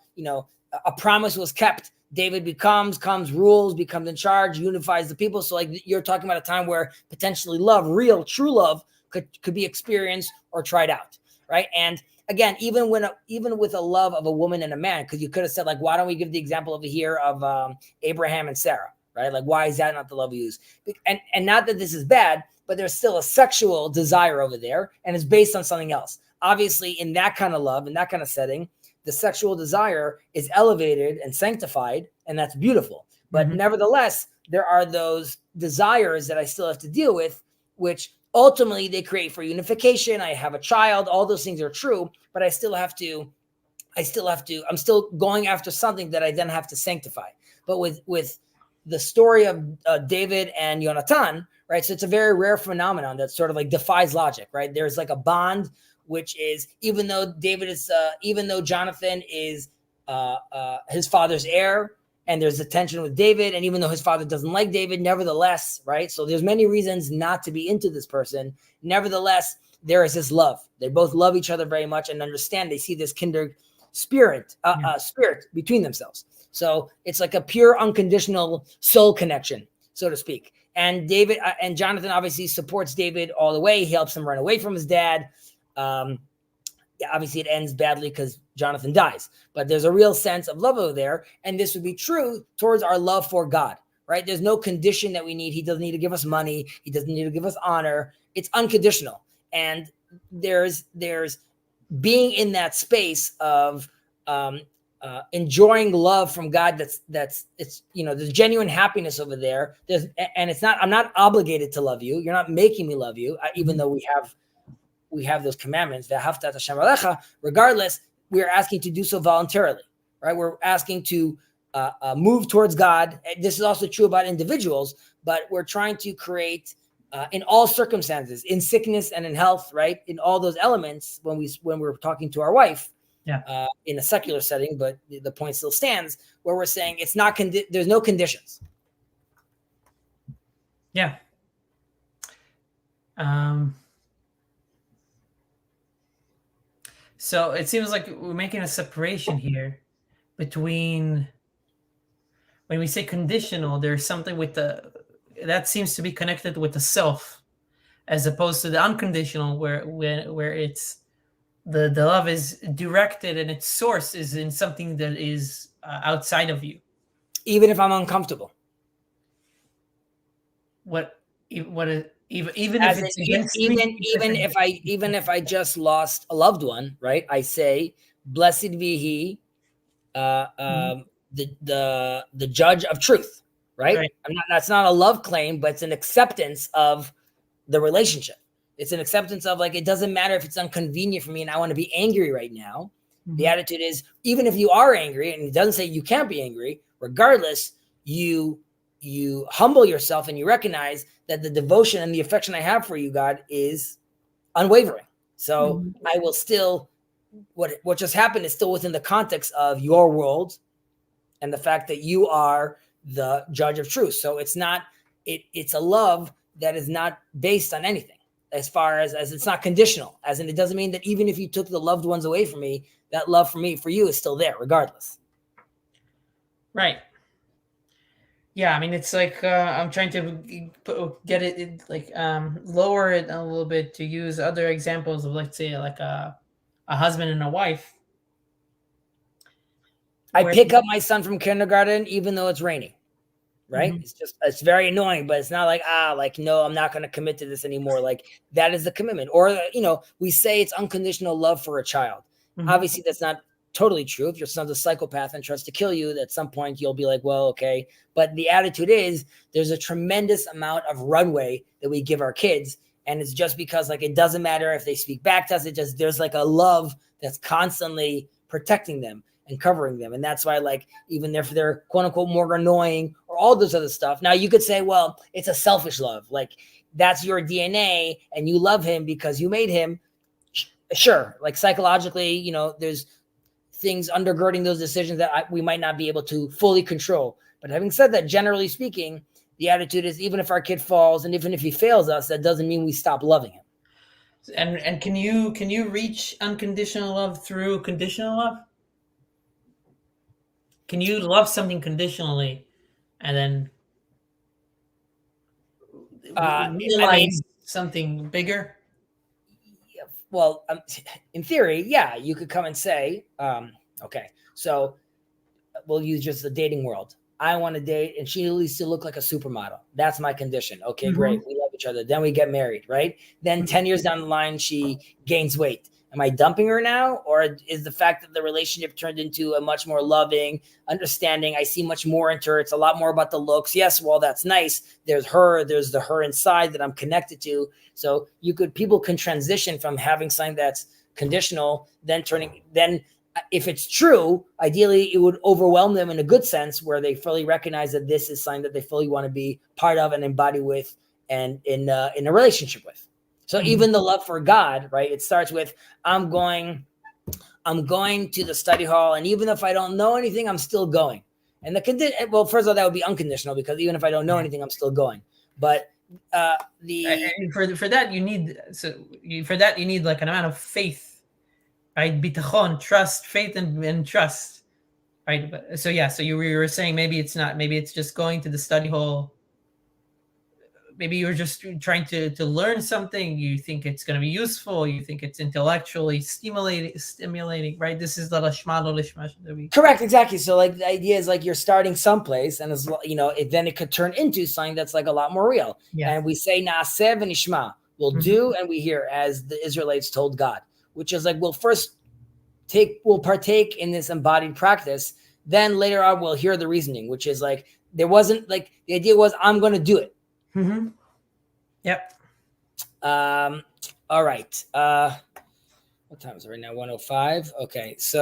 promise was kept. David comes, rules, becomes in charge, unifies the people. So like you're talking about a time where potentially love, real, true love could be experienced or tried out. Right. And again, even with a love of a woman and a man, because you could have said like, why don't we give the example over here of Abraham and Sarah? Right? Like, why is that not the love we use? And not that this is bad, but there's still a sexual desire over there, and it's based on something else. Obviously, in that kind of love, in that kind of setting, the sexual desire is elevated and sanctified, and that's beautiful. But nevertheless, there are those desires that I still have to deal with, which ultimately they create for unification. I have a child. All those things are true, but I'm still going after something that I then have to sanctify. But with the story of David and Jonathan, right? So it's a very rare phenomenon that sort of like defies logic, right? There's like a bond, which is even though Jonathan is his father's heir, and there's a tension with David, and even though his father doesn't like David, nevertheless, right? So there's many reasons not to be into this person. Nevertheless, there is this love. They both love each other very much and understand. They see this kindred spirit between themselves. So it's like a pure, unconditional soul connection, so to speak. And David and Jonathan obviously supports David all the way. He helps him run away from his dad. Obviously, it ends badly because Jonathan dies. But there's a real sense of love over there. And this would be true towards our love for God, right? There's no condition that we need. He doesn't need to give us money. He doesn't need to give us honor. It's unconditional. And there's being in that space of enjoying love from God. That's it's there's genuine happiness over there. And it's not, I'm not obligated to love you. You're not making me love you, even though we have those commandments. Regardless, we are asking to do so voluntarily, right? We're asking to move towards God. This is also true about individuals, but we're trying to create in all circumstances, in sickness and in health, right? In all those elements, when we're talking to our wife, in a secular setting, but the point still stands where we're saying it's not, there's no conditions. Yeah. So it seems like we're making a separation here between, when we say conditional, there's something with that seems to be connected with the self, as opposed to the unconditional, where it's the love is directed and its source is in something that is outside of you. Even if I'm uncomfortable. Even if I just lost a loved one, right? I say, "Blessed be He, the judge of truth," right? That's not a love claim, but it's an acceptance of the relationship. It's an acceptance of, like, it doesn't matter if it's inconvenient for me and I want to be angry right now. Mm-hmm. The attitude is, even if you are angry, and it doesn't say you can't be angry, regardless, you humble yourself and you recognize that the devotion and the affection I have for you, God, is unwavering. So I will still, what just happened is still within the context of your world and the fact that you are the judge of truth. So it's not, it's a love that is not based on anything, as far as it's not conditional, as in it doesn't mean that even if you took the loved ones away from me, that love for you is still there regardless. Right. Yeah, I mean, it's like I'm trying to get it like lower it a little bit to use other examples of, let's say, like a husband and a wife. I pick up my son from kindergarten even though it's raining, right? Mm-hmm. It's very annoying, but it's not like, no, I'm not going to commit to this anymore. Like, that is the commitment. Or, we say it's unconditional love for a child. Mm-hmm. Obviously, that's not totally true. If your son's a psychopath and tries to kill you, at some point you'll be like, well, okay. But the attitude is there's a tremendous amount of runway that we give our kids. And it's just because, like, it doesn't matter if they speak back to us. There's like a love that's constantly protecting them and covering them. And that's why, like, even if they're quote unquote more annoying or all this other stuff. Now you could say, well, it's a selfish love. Like, that's your DNA and you love him because you made him. Sure. Like, psychologically, there's things undergirding those decisions that we might not be able to fully control. But having said that, generally speaking, the attitude is, even if our kid falls and even if he fails us, that doesn't mean we stop loving him. And can you reach unconditional love through conditional love? Can you love something conditionally and then realize something bigger? Well, in theory, yeah, you could come and say, okay, so we'll use just the dating world. I want to date, and she needs to look like a supermodel. That's my condition. Okay, great. We love each other. Then we get married, right? Then 10 years down the line, she gains weight. Am I dumping her now? Or is the fact that the relationship turned into a much more loving, understanding, I see much more into her. It's a lot more about the looks. Yes, well, that's nice. There's the her inside that I'm connected to. So people can transition from having something that's conditional, then if it's true, ideally it would overwhelm them in a good sense, where they fully recognize that this is something that they fully want to be part of and embody with and in a relationship with. So even the love for God, right? It starts with, I'm going to the study hall, and even if I don't know anything, I'm still going. And well, first of all, that would be unconditional, because even if I don't know anything, I'm still going. But for that you need like an amount of faith, right? Bitachon, trust, faith, and trust, right? So you were saying maybe it's just going to the study hall maybe you're just trying to learn something. You think it's going to be useful. You think it's intellectually stimulating, right? This is the lashma lo lishma that we. Correct, exactly. So like the idea is like you're starting someplace, and then it could turn into something that's like a lot more real. Yeah. And we say naaseh v'nishma, we'll do and we hear, as the Israelites told God, which is like we'll partake in this embodied practice. Then later on we'll hear the reasoning, which is like there wasn't like the idea was I'm going to do it. Yep. All right. What time is it right now? 1:05. Okay, so.